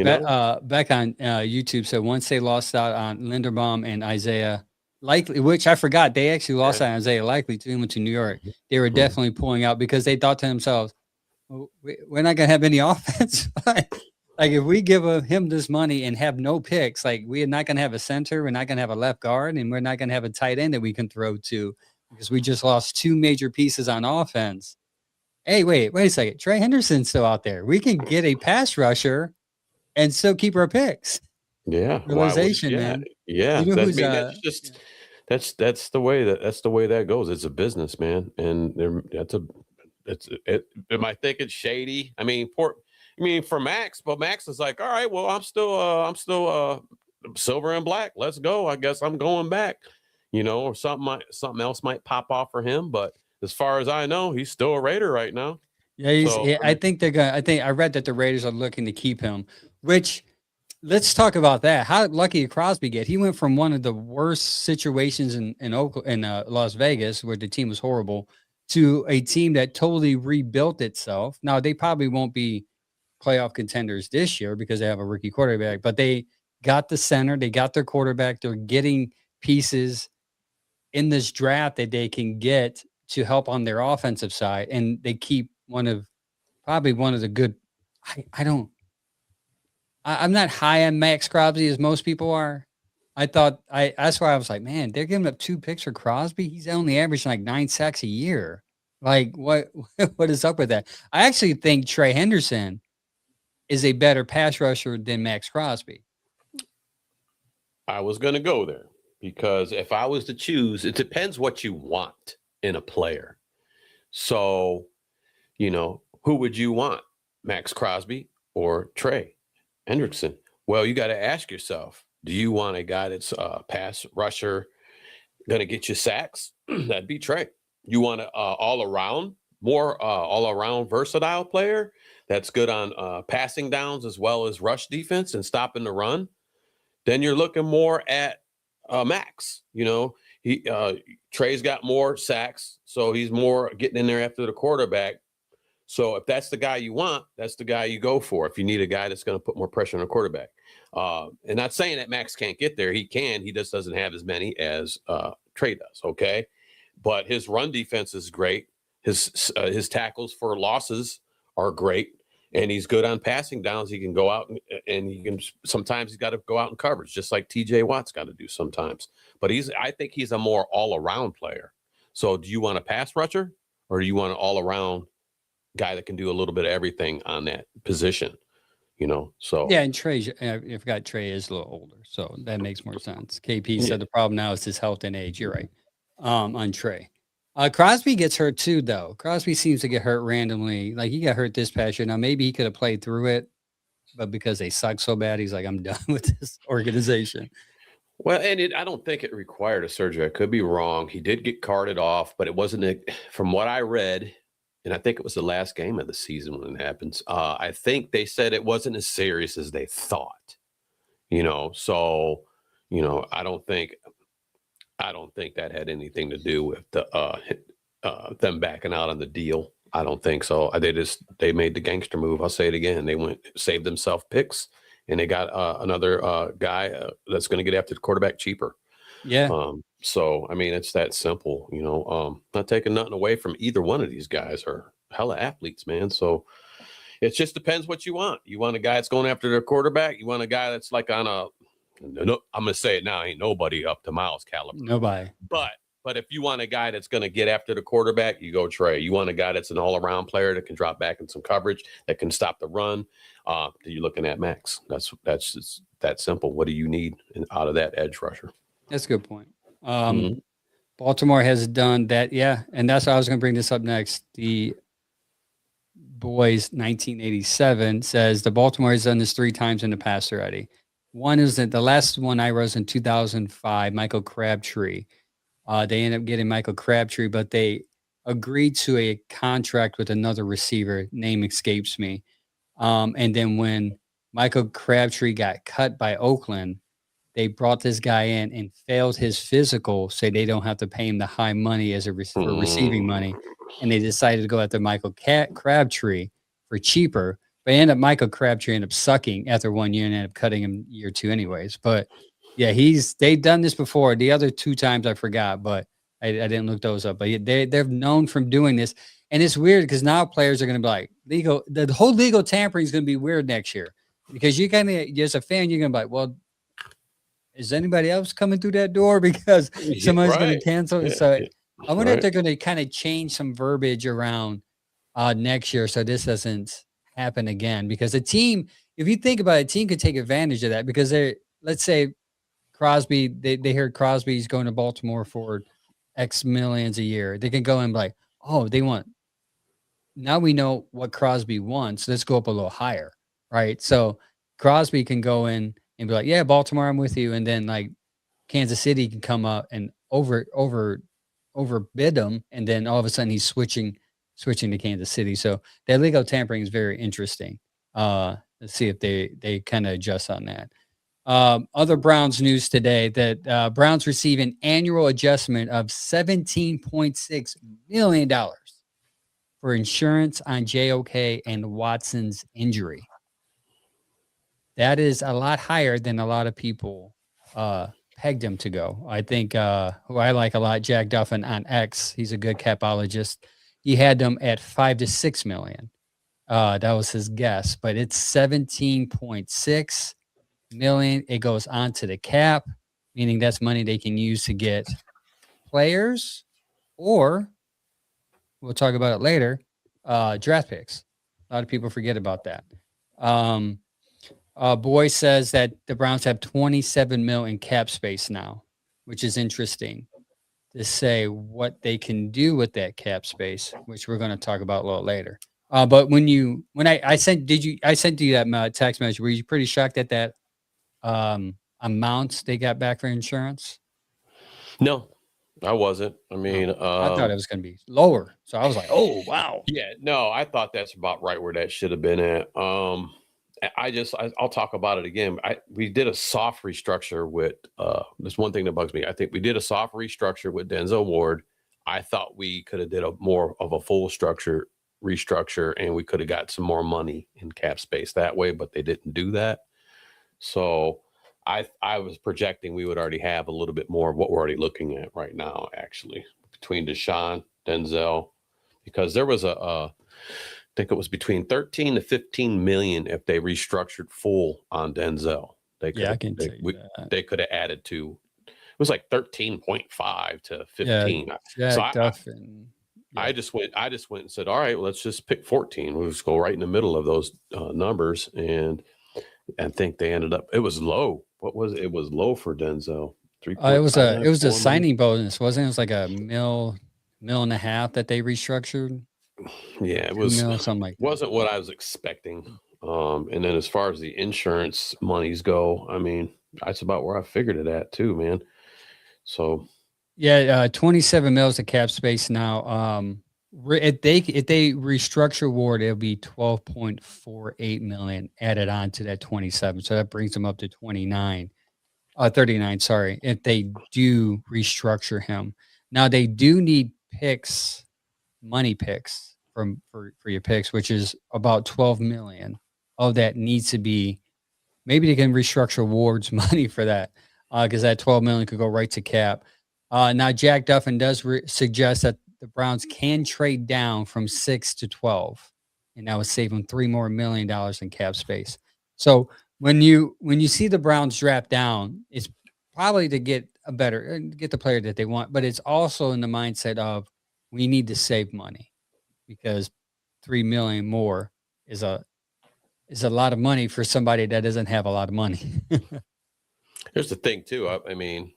Beck on YouTube said once they lost out on Linderbaum and Isaiah Likely, which I forgot, they actually lost out on Isaiah Likely too, went to New York. They were definitely pulling out because they thought to themselves, well, we're not going to have any offense. Like if we give him this money and have no picks, like we're not going to have a center, we're not going to have a left guard, and we're not going to have a tight end that we can throw to because we just lost 2 major pieces on offense. Hey, wait a second. Trey Henderson's still out there. We can get a pass rusher and still keep our picks. Yeah. Realization, man. Yeah. That's the way that goes. It's a business, man. And am I thinking shady? I mean, for Max, but Max is like, all right, well, I'm still silver and black. Let's go. I guess I'm going back, or something else might pop off for him. But as far as I know, he's still a Raider right now. Yeah, So I think they're gonna. I read that the Raiders are looking to keep him. Which, let's talk about that. How lucky did Crosby get? He went from one of the worst situations in Oakland, in Las Vegas, where the team was horrible, to a team that totally rebuilt itself. Now they probably won't be playoff contenders this year because they have a rookie quarterback, but they got the center, they got their quarterback. They're getting pieces in this draft that they can get to help on their offensive side, and they keep probably one of the good. I don't. I'm not high on Max Crosby as most people are. I thought that's why I was like, man, they're giving up 2 picks for Crosby. He's only averaging like 9 sacks a year. Like what what is up with that? I actually think Trey Henderson is a better pass rusher than Max Crosby. I was going to go there because if I was to choose, it depends what you want in a player. So, who would you want? Max Crosby or Trey Hendrickson? Well, you got to ask yourself, do you want a guy that's a pass rusher going to get you sacks? That'd be Trey. You want an more all around versatile player that's good on passing downs as well as rush defense and stopping the run? Then you're looking more at Max. Trey's got more sacks, so he's more getting in there after the quarterback. So if that's the guy you want, that's the guy you go for. If you need a guy that's going to put more pressure on the quarterback, and not saying that Max can't get there, he can. He just doesn't have as many as Trey does. Okay, but his run defense is great. His tackles for losses are great. And he's good on passing downs. He can go out and he can. Sometimes he's got to go out in coverage, just like T.J. Watt's got to do sometimes. But I think he's a more all-around player. So, do you want a pass rusher, or do you want an all-around guy that can do a little bit of everything on that position? So yeah, and Trey, I forgot Trey is a little older, so that makes more sense. KP said the problem now is his health and age. You're right. On Trey. Crosby gets hurt too, though. Crosby seems to get hurt randomly. Like he got hurt this past year. Now maybe he could have played through it, but because they suck so bad, he's like, I'm done with this organization. Well, and I don't think it required a surgery. I could be wrong. He did get carted off, but it wasn't from what I read, and I think it was the last game of the season when it happens. I think they said it wasn't as serious as they thought. So I don't think that had anything to do with them backing out on the deal. I don't think so. They made the gangster move. I'll say it again. They saved themselves picks, and they got another guy that's going to get after the quarterback cheaper. Yeah. So, I mean, it's that simple, not taking nothing away from either one of these guys are hella athletes, man. So it just depends what you want. You want a guy that's going after their quarterback. You want a guy that's like on no, I'm going to say it now. Ain't nobody up to Miles caliber. Nobody. But if you want a guy that's going to get after the quarterback, you go Trey. You want a guy that's an all-around player that can drop back in some coverage, that can stop the run. You're looking at Max. That's just that simple. What do you need out of that edge rusher? That's a good point. Baltimore has done that. Yeah. And that's why I was going to bring this up next. The Boys 1987 says the Baltimore has done this 3 times in the past already. One is that the last one I was in 2005, Michael Crabtree. They ended up getting Michael Crabtree, but they agreed to a contract with another receiver. Name escapes me. And then when Michael Crabtree got cut by Oakland, they brought this guy in and failed his physical, so they don't have to pay him the high money as for receiving money. And they decided to go after Michael Crabtree for cheaper. But Michael Crabtree ended up sucking after 1 year and ended up cutting him year 2 anyways. But yeah, they've done this before. The other 2 times I forgot, but I didn't look those up. But they're known from doing this. And it's weird because now players are going to be like, the whole legal tampering is going to be weird next year. Because as a fan, you're going to be like, well, is anybody else coming through that door? Because somebody's going to cancel. Yeah. So I wonder if they're going to kind of change some verbiage around next year so this doesn't happen again. Because a team, if you think about it, a team could take advantage of that because let's say Crosby, they heard Crosby's going to Baltimore for X millions a year. They can go and be like, oh, now we know what Crosby wants. Let's go up a little higher, right? So Crosby can go in and be like, yeah, Baltimore, I'm with you. And then like Kansas City can come up and overbid him. And then all of a sudden he's switching switching to Kansas City. So that legal tampering is very interesting. Let's see if they kind of adjust on that. Other Browns news today that Browns receive an annual adjustment of $17.6 million for insurance on JOK and Watson's injury. That is a lot higher than a lot of people pegged him to go. I think who I like a lot, Jack Duffin on X, he's a good capologist. He had them at 5 to 6 million. That was his guess, but it's 17.6 million. It goes onto the cap, meaning that's money they can use to get players, or we'll talk about it later, draft picks. A lot of people forget about that. Boy says that the Browns have 27 mil in cap space now, which is interesting to say what they can do with that cap space, which we're going to talk about a little later. But when I sent you that text message, were you pretty shocked at that amounts they got back for insurance? No, I wasn't. I mean, I thought it was going to be lower. So I was like, oh, wow. Yeah, no, I thought that's about right where that should have been at. I'll talk about it again. We did a soft restructure with, there's one thing that bugs me. I think we did a soft restructure with Denzel Ward. I thought we could have did a more of a full restructure, and we could have got some more money in cap space that way, but they didn't do that. So I was projecting we would already have a little bit more of what we're already looking at right now, actually, between Deshaun, Denzel, because there was I think it was between 13 to 15 million if they restructured full on Denzel. They could have added to, it was like 13.5 to 15. Yeah, I just went and said, all right, well, let's just pick 14. We'll just go right in the middle of those numbers. And I think they ended up, it was low. What was it? It was low for Denzel. It was a signing bonus, wasn't it? It was like a mill and a half that they restructured. Yeah, it was something like that. Wasn't what I was expecting. And then as far as the insurance monies go, I mean, that's about where I figured it at too, man. So yeah, 27 mils of cap space now. If they restructure Ward, it'll be 12.48 million added on to that 27. So that brings them up to 39. 39, sorry, if they do restructure him. Now they do need picks, money picks for your picks, which is about 12 million of that needs to be, maybe they can restructure Ward's money for that, because that 12 million could go right to cap. Now Jack Duffin does suggest that the Browns can trade down from 6 to 12, and that would save them $3 more million in cap space. So when you see the Browns draft down, it's probably to get the player that they want, but it's also in the mindset of we need to save money, because 3 million more is a lot of money for somebody that doesn't have a lot of money. Here's the thing too. I mean,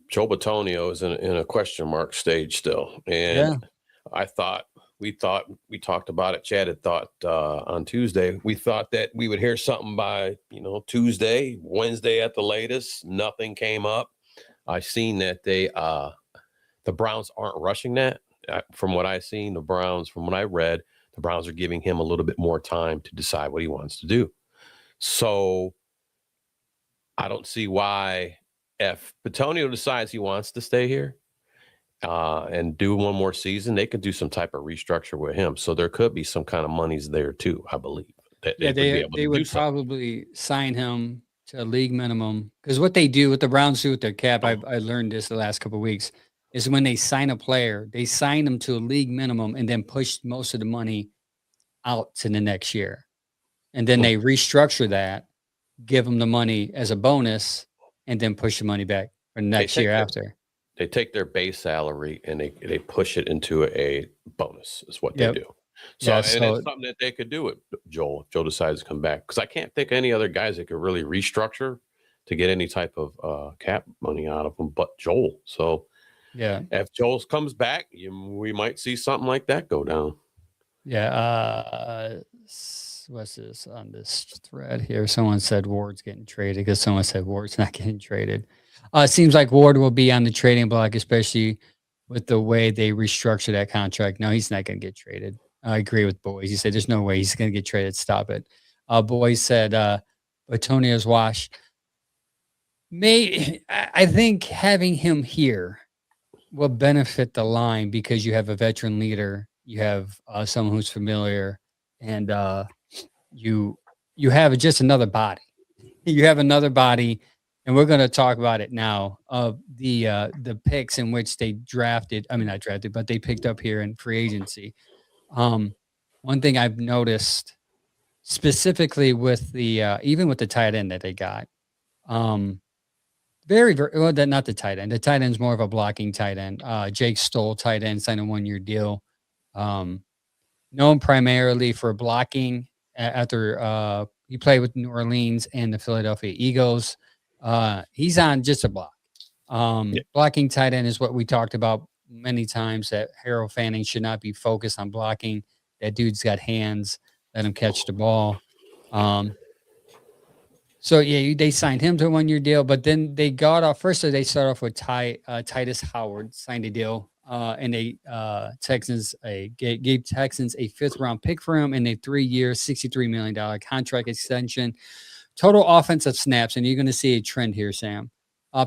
Joe Bitonio is in a question mark stage still, and yeah. We talked about it. Chad had thought on Tuesday, we thought that we would hear something by, Tuesday, Wednesday at the latest. Nothing came up. I've seen that the Browns aren't rushing that. From what I've seen, from what I read, the Browns are giving him a little bit more time to decide what he wants to do. So I don't see why, if Bitonio decides he wants to stay here and do one more season, they could do some type of restructure with him. So there could be some kind of monies there too, I believe. They would probably sign him to a league minimum, because what the Browns do with their cap, I learned this the last couple of weeks, is when they sign a player, they sign them to a league minimum and then push most of the money out to the next year. And then they restructure that, give them the money as a bonus, and then push the money back for the next year after. They take their base salary and they push it into a bonus is what they do. So it's something that they could do with Joel if Joe decides to come back, because I can't think of any other guys that could really restructure to get any type of cap money out of them but Joel. So yeah, if Joel comes back, we might see something like that go down. Yeah. What's this on this thread here? Someone said Ward's getting traded, because someone said Ward's not getting traded. It seems like Ward will be on the trading block, especially with the way they restructure that contract. No, he's not going to get traded. I agree with Boys. He said, there's no way he's going to get traded. Stop it. Boys said, Antonio's wash. I think having him here will benefit the line because you have a veteran leader. You have someone who's familiar, and you have just another body. You have another body, and we're going to talk about it now of the picks in which they drafted. I mean, not drafted, but they picked up here in free agency. One thing I've noticed specifically with the even with the tight end that they got, very well, not the tight end. The tight end is more of a blocking tight end. Jake Stoll, tight end, signed a 1-year deal. Known primarily for blocking after he played with New Orleans and the Philadelphia Eagles. He's on just a block. Blocking tight end is what we talked about many times, that Harold Fanning should not be focused on blocking. That dude's got hands. Let him catch the ball. So yeah, they signed him to a 1-year deal, but then they got off. First, they start off with Titus Howard, signed a deal, and they Texans gave Texans a 5th-round pick for him and a 3-year, $63 million contract extension. Total offensive snaps, and you're going to see a trend here, Sam.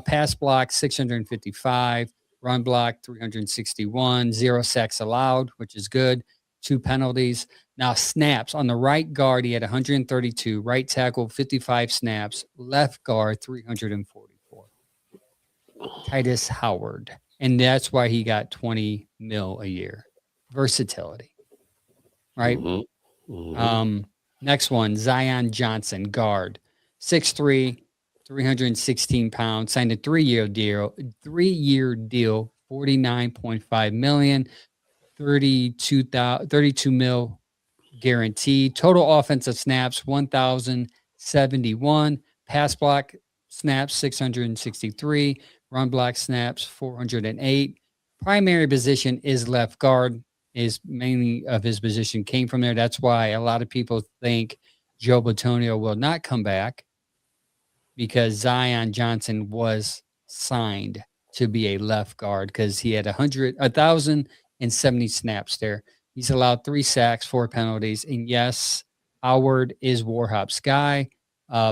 Pass block 655, run block 361, 0 sacks allowed, which is good. 2 penalties. Now, snaps on the right guard, he had 132, right tackle 55 snaps, left guard 344. Titus Howard. And that's why he got 20 mil a year. Versatility. Right? Mm-hmm. Mm-hmm. Next one, Zion Johnson, guard. 6'3, 316 pounds, signed a 3-year deal, 49.5 million. 32 mil guaranteed. Total offensive snaps 1,071. Pass block snaps 663. Run block snaps 408. Primary position is left guard. Is mainly of his position came from there. That's why a lot of people think Joe Bitonio will not come back, because Zion Johnson was signed to be a left guard because he had 1,070 snaps there. He's allowed 3 sacks, 4 penalties. And yes, Howard is Warhop's guy.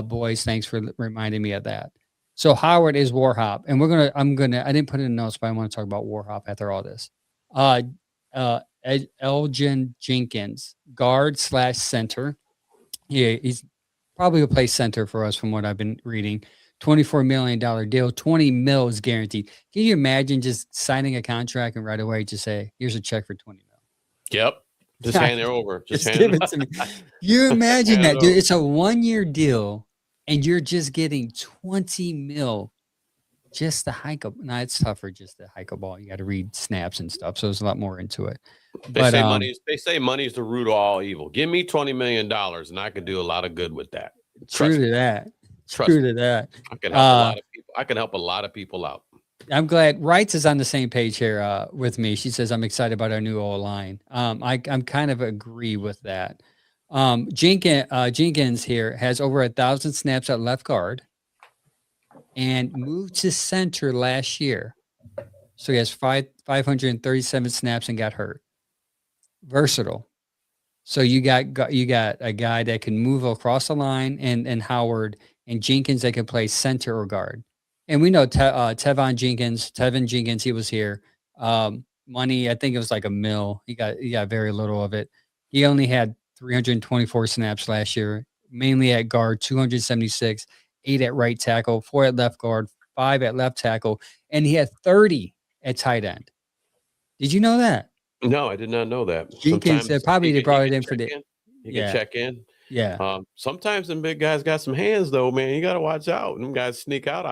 Boys, thanks for reminding me of that. So Howard is Warhop. And I didn't put it in notes, but I want to talk about Warhop after all this. Elgin Jenkins, guard / center. Yeah, he's probably will play center for us from what I've been reading. $24 million deal, 20 mil is guaranteed. Can you imagine just signing a contract and right away just say, here's a check for 20 mil? Yep. Just hand it over. Just give it to me. You imagine that, dude. It's a 1-year deal and you're just getting 20 mil just to hike up. No, it's tougher just to hike a ball. You got to read snaps and stuff. So there's a lot more into it. They say money's the root of all evil. Give me $20 million and I could do a lot of good with that. True to that. True to that. I can help a lot of people. I can help a lot of people out. I'm glad Wrights is on the same page here with me. She says, I'm excited about our new O-line. I'm kind of agree with that. Jenkins here has over 1,000 snaps at left guard and moved to center last year. So he has 537 snaps and got hurt. Versatile. So you got a guy that can move across the line, and Howard and Jenkins that can play center or guard. And we know Tevin Jenkins, he was here. Money, I think it was like $1 million. He got very little of it. He only had 324 snaps last year, mainly at guard, 276, 8 at right tackle, 4 at left guard, 5 at left tackle, and he had 30 at tight end. Did you know that? No, I did not know that. Jenkins, they brought it in for the. You can check in. Yeah. Sometimes them big guys got some hands though, man. You got to watch out. Them guys sneak out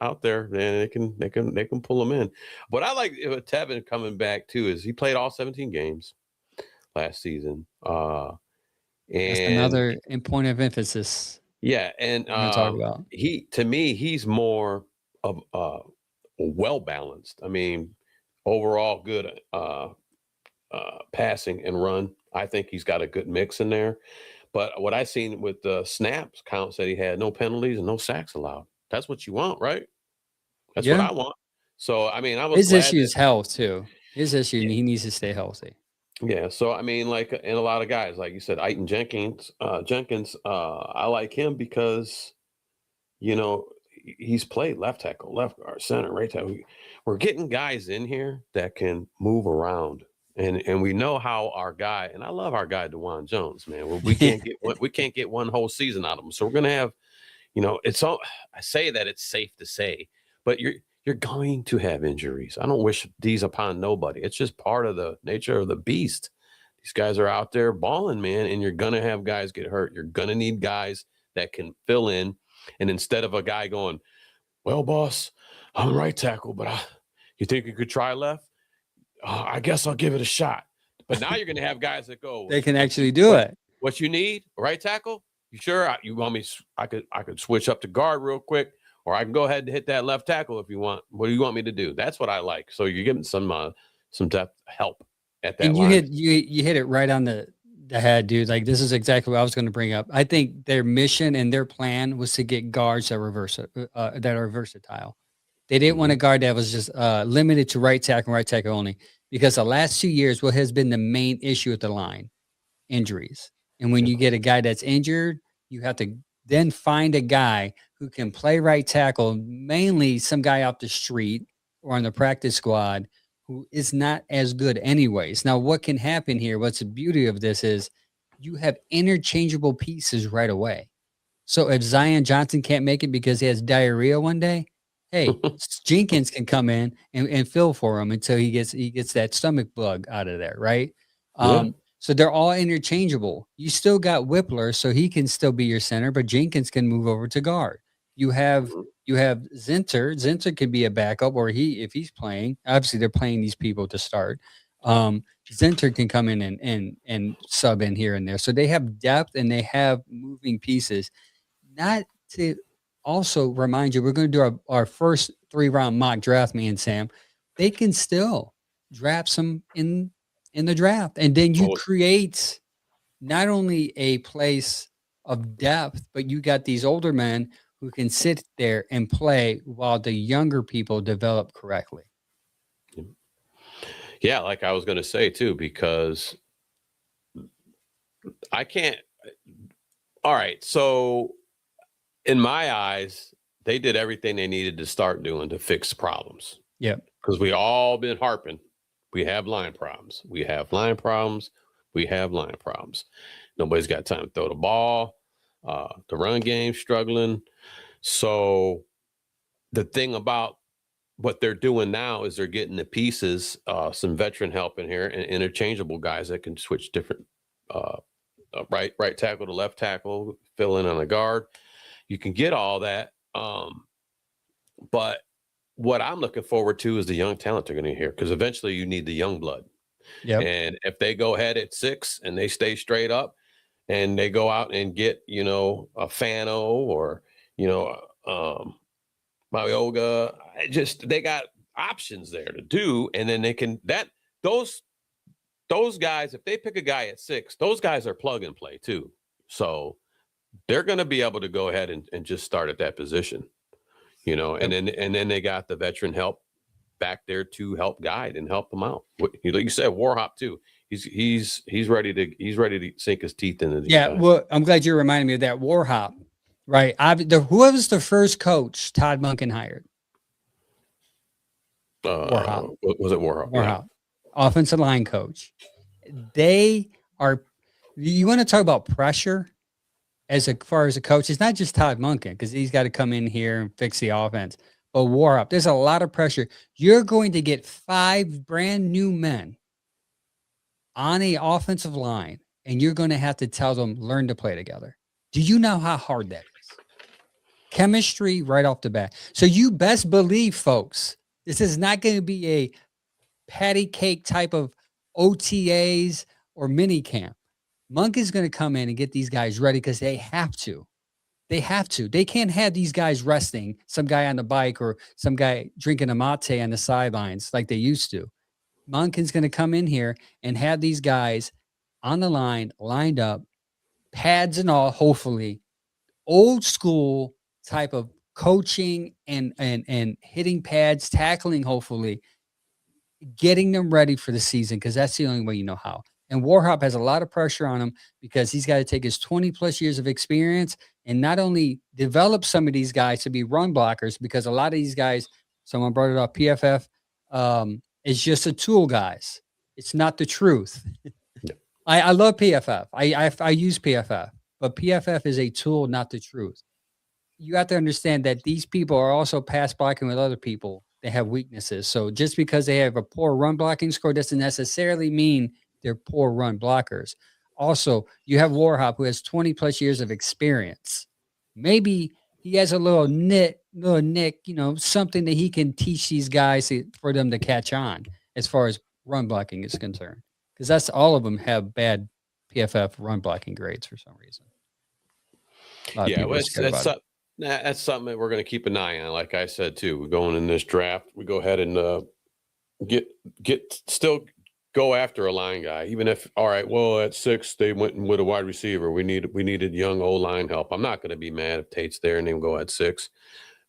out there, and they can pull them in. What I like Tevin coming back too is he played all 17 games last season. And that's another point of emphasis. Yeah, and talk about. He's more of well balanced. I mean, overall good passing and run. I think he's got a good mix in there. But what I seen with the snaps counts that he had no penalties and no sacks allowed. That's what you want, right? That's what I want. So, I mean, I was His glad issue that, is health too. His issue, yeah, he needs to stay healthy. yeah. So, I mean, like, and a lot of guys, like you said, Aiton Jenkins, I like him because, he's played left tackle, left guard, center, right tackle. We're getting guys in here that can move around. And we know how our guy, and I love our guy DeJuan Jones, man. Well, we can't get one whole season out of him. So we're gonna have, it's all, I say that it's safe to say, but you're going to have injuries. I don't wish these upon nobody. It's just part of the nature of the beast. These guys are out there balling, man, and you're gonna have guys get hurt. You're gonna need guys that can fill in. And instead of a guy going, well, boss, I'm right tackle, but you think you could try left? I guess I'll give it a shot. But now you're going to have guys that go, They can actually do it. What you need, right tackle? You sure? You want me? I could switch up to guard real quick, or I can go ahead and hit that left tackle if you want. What do you want me to do? That's what I like. So you're getting some depth help at that And line. you hit it right on the head, dude. Like, this is exactly what I was going to bring up. I think their mission and their plan was to get guards that that are versatile. They didn't want a guard that was just limited to right tackle only, because the last 2 years, what has been the main issue with the line? Injuries. And when you get a guy that's injured, you have to then find a guy who can play right tackle, mainly some guy off the street or on the practice squad who is not as good anyways. Now, what can happen here, what's the beauty of this is you have interchangeable pieces right away. So if Zion Johnson can't make it because he has diarrhea one day, hey, Jenkins can come in and fill for him until he gets that stomach bug out of there, right? Yeah. So they're all interchangeable. You still got Whippler, so he can still be your center, but Jenkins can move over to guard. You have Zinter. Zinter could be a backup, or if he's playing. Obviously, they're playing these people to start. Zinter can come in and sub in here and there. So they have depth and they have moving pieces. Not to also remind you, we're going to do our first 3-round mock draft, me and Sam. They can still draft some in the draft. And then you create not only a place of depth, but you got these older men who can sit there and play while the younger people develop correctly. Yeah, like I was going to say too, because I can't. All right. So in my eyes, they did everything they needed to start doing to fix problems. Yeah. Because we all been harping. We have line problems. We have line problems. We have line problems. Nobody's got time to throw the ball. The run game struggling. So the thing about what they're doing now is they're getting the pieces, some veteran help in here, and interchangeable guys that can switch different right tackle to left tackle, fill in on a guard. You can get all that. But what I'm looking forward to is the young talent they're going to hear, because eventually you need the young blood. Yep. And if they go ahead at 6 and they stay straight up and they go out and get, a Fano or, Mayoga, they got options there to do. And then they can, those guys, if they pick a guy at 6, those guys are plug and play too. So they're going to be able to go ahead and just start at that position, and then they got the veteran help back there to help guide and help them out. Like you said, Warhop too. He's ready to sink his teeth into these guys. Well, I'm glad you reminded me of that. Warhop, right? Who was the first coach Todd Monken hired? Warhop. Was it Warhop? Warhop, offensive line coach. They are. You want to talk about pressure? As far as a coach, it's not just Todd Monken, because he's got to come in here and fix the offense. But Warhop, there's a lot of pressure. You're going to get 5 brand new men on a offensive line, and you're going to have to tell them, learn to play together. Do you know how hard that is? Chemistry right off the bat. So you best believe, folks, this is not going to be a patty cake type of OTAs or mini camp. Monk is going to come in and get these guys ready because they have to. They have to. They can't have these guys resting, some guy on the bike or some guy drinking a mate on the sidelines like they used to. Monken's going to come in here and have these guys on the line, lined up, pads and all, hopefully, old school type of coaching and hitting pads, tackling, hopefully getting them ready for the season, because that's the only way you know how. And Warhop has a lot of pressure on him because he's got to take his 20 plus years of experience and not only develop some of these guys to be run blockers, because a lot of these guys, someone brought it up, PFF is just a tool, guys. It's not the truth. I love PFF. I use PFF, but PFF is a tool, not the truth. You have to understand that these people are also pass blocking with other people. They have weaknesses. So just because they have a poor run blocking score doesn't necessarily mean they're poor run blockers. Also, you have Warhop, who has 20 plus years of experience. Maybe he has a little nick, something that he can teach these guys for them to catch on as far as run blocking is concerned. Because that's all of them have bad PFF run blocking grades for some reason. Yeah, well, that's something that we're going to keep an eye on. Like I said, too, we're going in this draft. We go ahead and still go after a line guy, even if, all right, well, at 6, they went with a wide receiver. We needed young O-line help. I'm not going to be mad if Tate's there and they go at 6,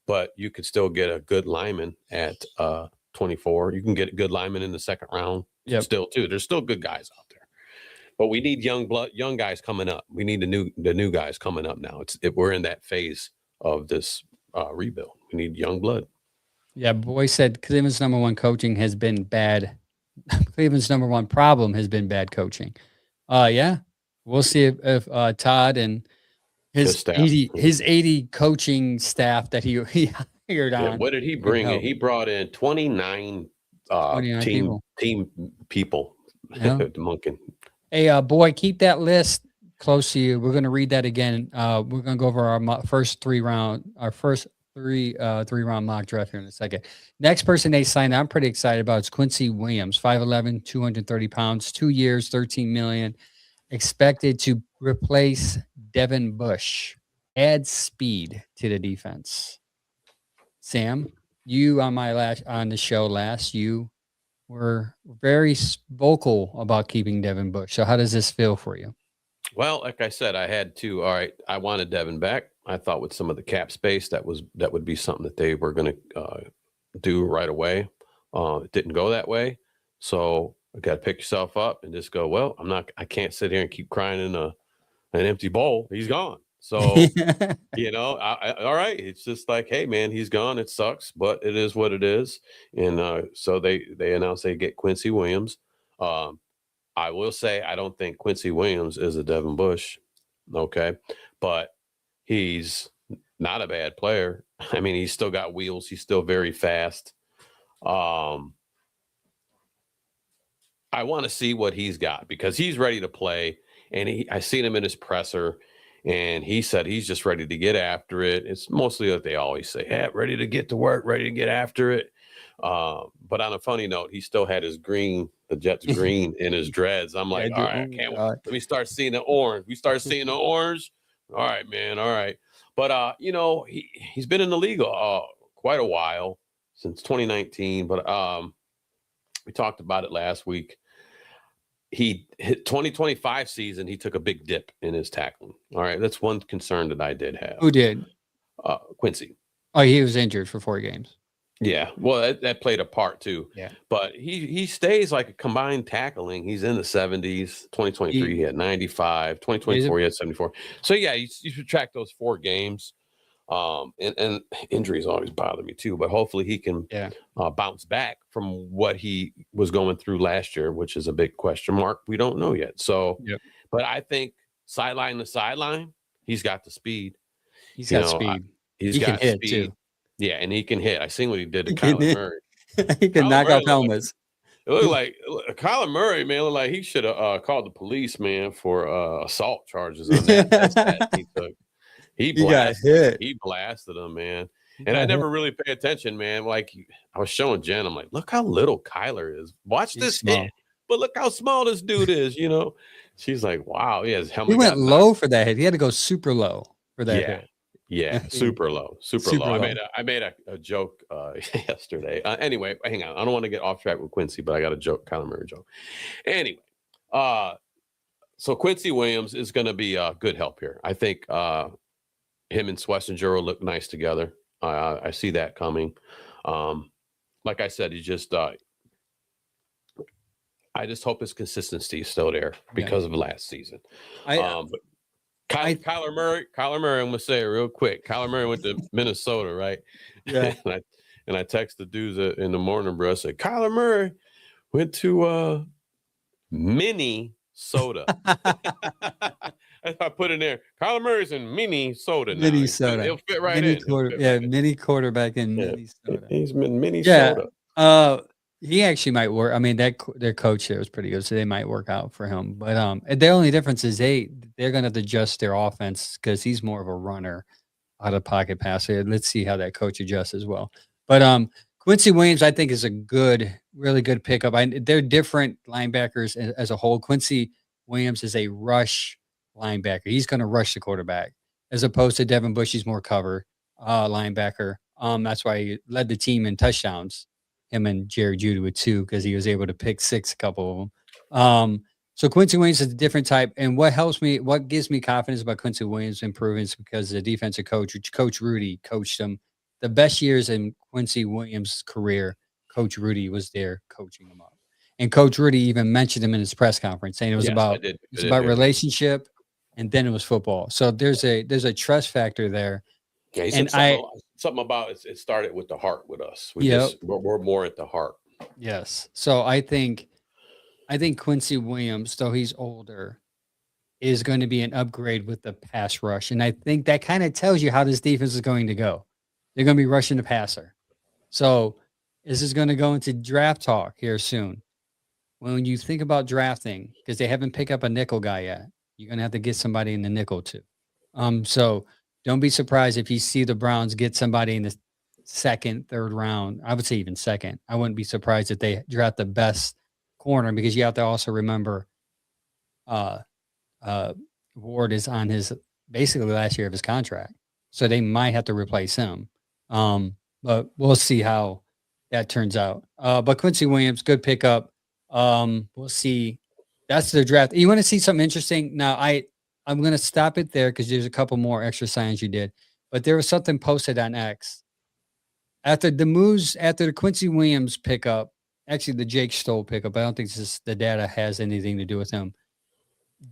but you could still get a good lineman at 24. You can get a good lineman in the second round still, too. There's still good guys out there. But we need young guys coming up. We need the new guys coming up now. We're in that phase of this rebuild. We need young blood. Yeah, Boy said Cleveland's number one coaching has been bad. Cleveland's number one problem has been bad coaching. Yeah, we'll see if Todd and his 80 coaching staff that he hired on. What did he bring in? He brought in 29 team people. Yeah. Monking. Hey, Boy, keep that list close to you. We're going to read that again. We're going to go over our first three round mock draft here in a second. Next person they signed, I'm pretty excited about, is Quincy Williams, 5'11", 230 pounds, 2 years, $13 million, expected to replace Devin Bush, add speed to the defense. Sam, you on the show last, you were very vocal about keeping Devin Bush. So how does this feel for you? Well, like I said, I wanted Devin back. I thought with some of the cap space that would be something that they were going to do right away. It didn't go that way. So I got to pick yourself up and just go, well, I can't sit here and keep crying in an empty bowl. He's gone. So, all right. It's just like, hey, man, he's gone. It sucks, but it is what it is. And so they announced they get Quincy Williams. I will say I don't think Quincy Williams is a Devin Bush. Okay. But he's not a bad player. I mean, he's still got wheels. He's still very fast. I want to see what he's got because he's ready to play. And I seen him in his presser. And he said he's just ready to get after it. It's mostly what they always say, ready to get to work, ready to get after it. But on a funny note, he still had his the Jets green in his dreads. I'm like, all right, I can't wait. Let me start seeing the orange. We start seeing the orange. All right, man. All right. But, he's been in the league quite a while, since 2019. But we talked about it last week. He hit 2025 season. He took a big dip in his tackling. All right. That's one concern that I did have. Who did? Quincy. Oh, he was injured for 4 games. Yeah. Well, that played a part too. Yeah. But he stays like a combined tackling. He's in the 70s. 2023, he had 95. 2024, he had 74. So yeah, you subtract those 4 games. And injuries always bother me too, but hopefully he can bounce back from what he was going through last year, which is a big question mark. We don't know yet. So, but I think sideline to sideline, he's got the speed. He's got speed. He got speed too. Yeah, and he can hit. I seen what he did to Kyler Murray. He can knock off helmets. It looked like Kyler Murray, man, looked like he should have called the police, man, for assault charges on that he took. He blasted him, man. And I never really pay attention, man. Like I was showing Jen, I'm like, look how little Kyler is. Watch this hit, but look how small this dude is, She's like, wow, he has helmet. He went low for that hit. He had to go super low for that hit. Yeah, super low. I made a joke yesterday. Anyway, hang on. I don't want to get off track with Quincy, but I got a joke, Kyler Murray joke. Anyway, so Quincy Williams is going to be good help here. I think him and Schlesinger will look nice together. I see that coming. Like I said, he just I just hope his consistency is still there because of last season. But Kyler Murray, I'm gonna say it real quick. Kyler Murray went to Minnesota, right? Yeah. and I text the dudes in the morning, bro. I said, Kyler Murray went to Minnesota. I put in there. Kyler Murray's in Minnesota now. Minnesota. He'll fit right in. Mini quarterback in Minnesota. He's in Minnesota. Yeah. He actually might work. I mean, their coach there was pretty good, so they might work out for him. But the only difference is they're going to have to adjust their offense because he's more of a runner, out of pocket passer. Let's see how that coach adjusts as well. But Quincy Williams, I think, is a really good pickup. They're different linebackers as a whole. Quincy Williams is a rush linebacker. He's going to rush the quarterback as opposed to Devin Bush. He's more cover linebacker. That's why he led the team in touchdowns. Him and Jerry Jeudy with 2 because he was able to pick 6 a couple of them. So Quincy Williams is a different type. And what gives me confidence about Quincy Williams improving is because the defensive coach, Coach Rudy, coached him. The best years in Quincy Williams' career, Coach Rudy was there coaching him up. And Coach Rudy even mentioned him in his press conference, saying it was about relationship, and then it was football. So there's a trust factor there. Yeah, he said something about it started with the heart with us. We're more at the heart. Yes. So I think Quincy Williams, though he's older, is going to be an upgrade with the pass rush. And I think that kind of tells you how this defense is going to go. They're going to be rushing the passer. So this is going to go into draft talk here soon. When you think about drafting, because they haven't picked up a nickel guy yet, you're going to have to get somebody in the nickel too. So don't be surprised if you see the Browns get somebody in the 2nd, 3rd round. I would say even 2nd. I wouldn't be surprised if they draft the best corner because you have to also remember Ward is on his basically last year of his contract. So they might have to replace him. But we'll see how that turns out. But Quincy Williams, good pickup. We'll see. That's the draft. You want to see something interesting? Now, I'm going to stop it there because there's a couple more extra signs you did. But there was something posted on X. After the Quincy Williams pickup, actually the Jake Stoll pickup, I don't think the data has anything to do with him.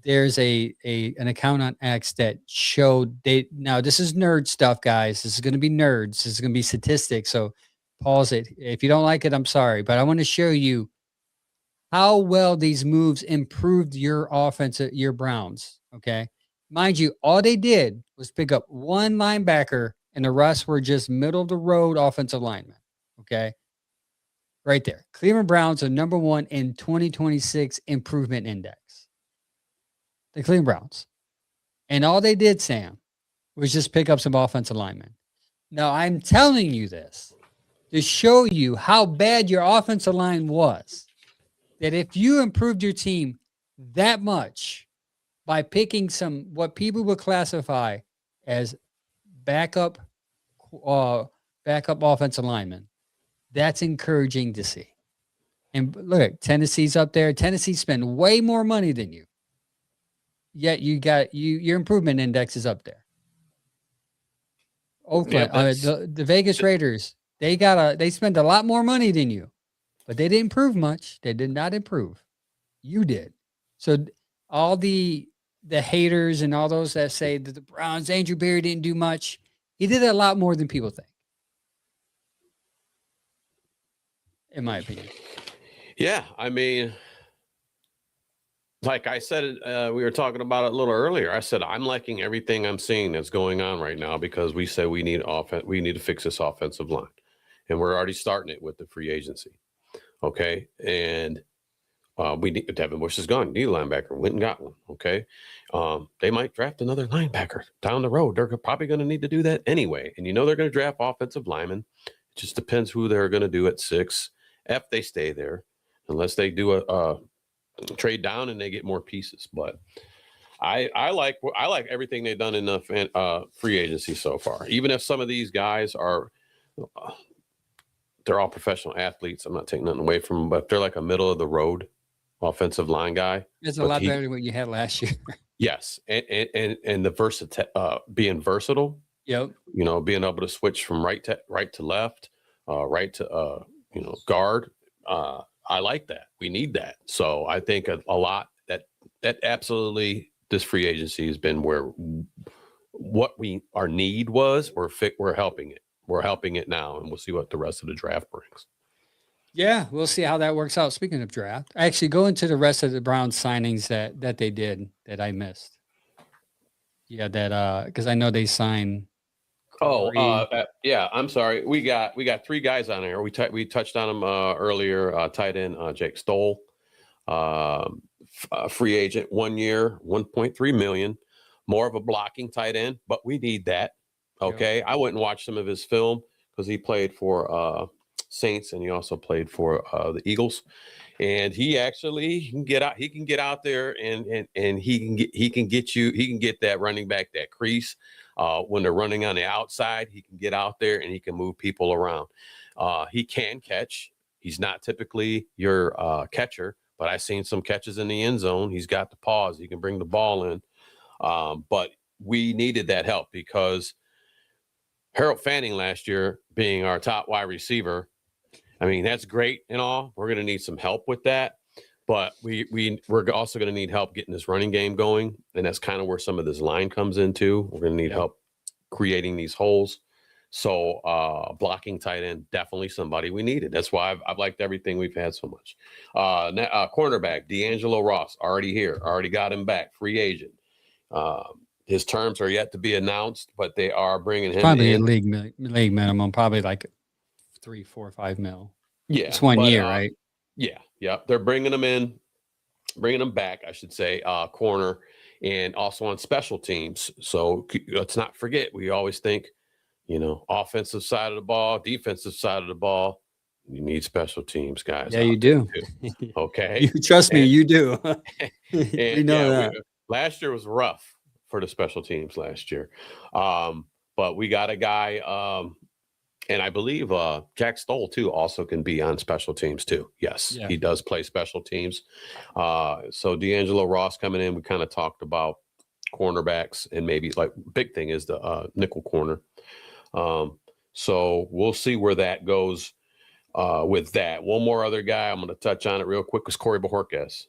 There's an account on X that showed now this is nerd stuff, guys. This is going to be nerds. This is going to be statistics. So pause it. If you don't like it, I'm sorry. But I want to show you how well these moves improved your offense at your Browns. Okay. Mind you, all they did was pick up 1 linebacker and the rest were just middle of the road offensive linemen. Okay. Right there. Cleveland Browns are number 1 in 2026 improvement index. The Cleveland Browns. And all they did, Sam, was just pick up some offensive linemen. Now, I'm telling you this to show you how bad your offensive line was. That if you improved your team that much by picking some what people would classify as backup offensive linemen, that's encouraging to see. And look, Tennessee's up there. Tennessee spent way more money than you. Yet your improvement index is up there. Oakland, the Vegas Raiders, they spent a lot more money than you, but they didn't improve much. They did not improve. You did. So all the haters and all those that say that the Browns, Andrew Berry didn't do much, he did a lot more than people think. In my opinion. Yeah, I mean, like I said, we were talking about it a little earlier. I said I'm liking everything I'm seeing that's going on right now because we said we need to fix this offensive line, and we're already starting it with the free agency. Okay, and we need Devin Bush is gone. Need a linebacker. Went and got one. Okay, they might draft another linebacker down the road. They're probably going to need to do that anyway, and they're going to draft offensive linemen. It just depends who they're going to do at 6 if they stay there, unless they do a trade down and they get more pieces. But I like everything they've done in the free agency so far. Even if some of these guys are they're all professional athletes. I'm not taking nothing away from them, but they're like a middle of the road offensive line guy. It's a lot better than what you had last year. Yes, and the being versatile Yep. Being able to switch from right to left, right to guard. I like that. We need that. So I think a lot that absolutely this free agency has been where what our need was. We're helping it. We're helping it now, and we'll see what the rest of the draft brings. Yeah, we'll see how that works out. Speaking of draft, actually go into the rest of the Browns signings that they did that I missed. Yeah, that because I know they signed. Yeah. I'm sorry. We got 3 guys on there. We touched on them earlier. Tight end Jake Stoll, free agent, 1 year, 1.3 million. More of a blocking tight end, but we need that. Okay, I went and watched some of his film because he played for Saints and he also played for the Eagles. And he actually can get out. He can get out there and he can get that running back that crease when they're running on the outside. He can get out there and he can move people around. He can catch. He's not typically your catcher, but I've seen some catches in the end zone. He's got the paws. He can bring the ball in. But we needed that help because Harold Fanning last year being our top wide receiver. I mean, that's great and all. We're going to need some help with that, but we're also going to need help getting this running game going, and that's kind of where some of this line comes into. We're going to need help creating these holes. So blocking tight end, definitely somebody we needed. That's why I've liked everything we've had so much. Cornerback, D'Angelo Ross, already here, already got him back, free agent. His terms are yet to be announced, but they are bringing him probably in. league minimum, probably like 3, 4, 5 mil. Yeah, it's 1 year, right? Yeah. They're bringing them back, I should say, corner and also on special teams. So let's not forget, we always think, offensive side of the ball, defensive side of the ball. You need special teams, guys. Yeah, you do. Okay, you trust me, you do. We know that. Last year was rough for the special teams last year, but we got a guy. And I believe Jack Stoll, too, also can be on special teams, too. Yes, he does play special teams. So D'Angelo Ross coming in, we kind of talked about cornerbacks and maybe like big thing is the nickel corner. So we'll see where that goes with that. One more other guy I'm going to touch on it real quick is Corey Bojorquez.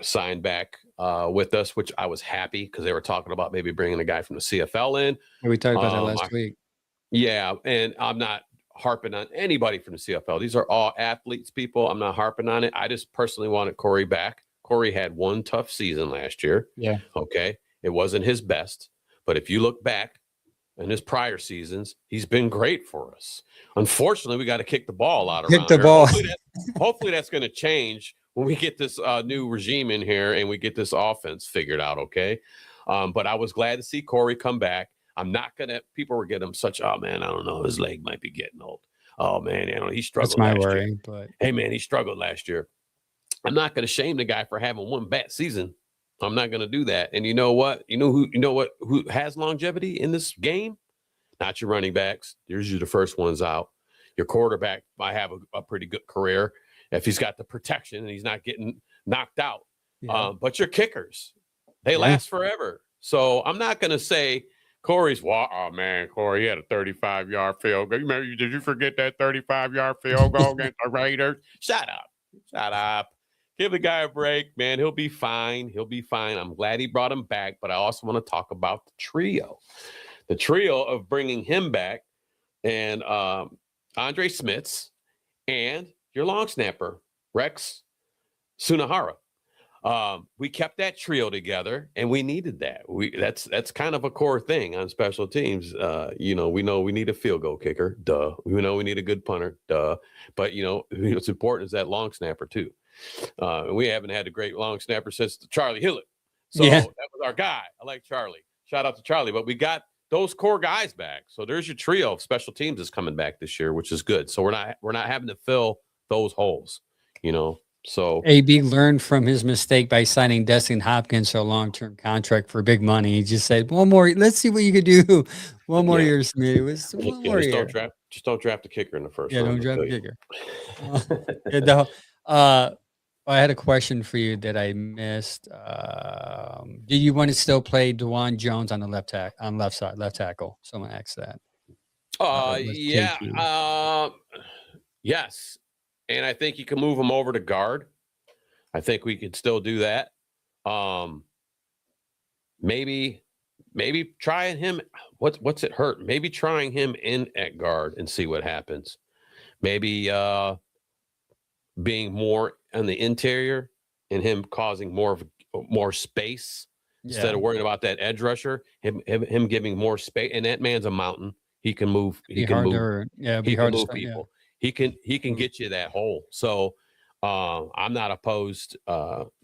Signed back with us, which I was happy because they were talking about maybe bringing a guy from the CFL in. We talked about that last week. Yeah, and I'm not harping on anybody from the CFL. These are all athletes, people. I'm not harping on it. I just personally wanted Corey back. Corey had one tough season last year. Yeah. Okay. It wasn't his best. But if you look back in his prior seasons, he's been great for us. Unfortunately, we got to kick the ball out around the here. ball. Hopefully that's going to change when we get this new regime in here and we get this offense figured out. Okay. But I was glad to see Corey come back. I'm not going to, people were getting him such, oh man, I don't know, his leg might be getting old. Oh man, he struggled. That's my last worry, year. But hey man, he struggled last year. I'm not going to shame the guy for having one bad season. I'm not going to do that. And you know what? Who has longevity in this game? Not your running backs. They're usually the first ones out. Your quarterback might have a pretty good career if he's got the protection and he's not getting knocked out. yeah. But your kickers, they last forever. So I'm not going to say Corey's, oh man, Corey, he had a 35-yard field goal. Did you forget that 35-yard field goal against the Raiders? Shut up. Give the guy a break, man. He'll be fine. I'm glad he brought him back, but I also want to talk about the trio of bringing him back and Andre Smits and your long snapper, Rex Sunahara. We kept that trio together and we needed that. That's kind of a core thing on special teams. We know we need a field goal kicker. Duh. We know we need a good punter. Duh. But what's important is that long snapper too. We haven't had a great long snapper since Charlie Hillett. So that was our guy. I like Charlie. Shout out to Charlie. But we got those core guys back. So there's your trio of special teams is coming back this year, which is good. So we're not having to fill those holes, So AB learned from his mistake by signing Dustin Hopkins to a long-term contract for big money. He just said, one more, let's see what you could do. One more year, Smith. It was one more year. Just don't draft the kicker in the first round. Don't draft the kicker. I had a question for you that I missed. Do you want to still play Dwan Jones on the left tackle? Someone asked that. Yeah. Yes. And I think you can move him over to guard. I think we could still do that. Maybe trying him. What's it hurt? Maybe trying him in at guard and see what happens. Maybe being more on the interior and him causing more space instead of worrying about that edge rusher. Him giving more space, and that man's a mountain. He can move. He can move. He can move people. He can get you that hole. So I'm not opposed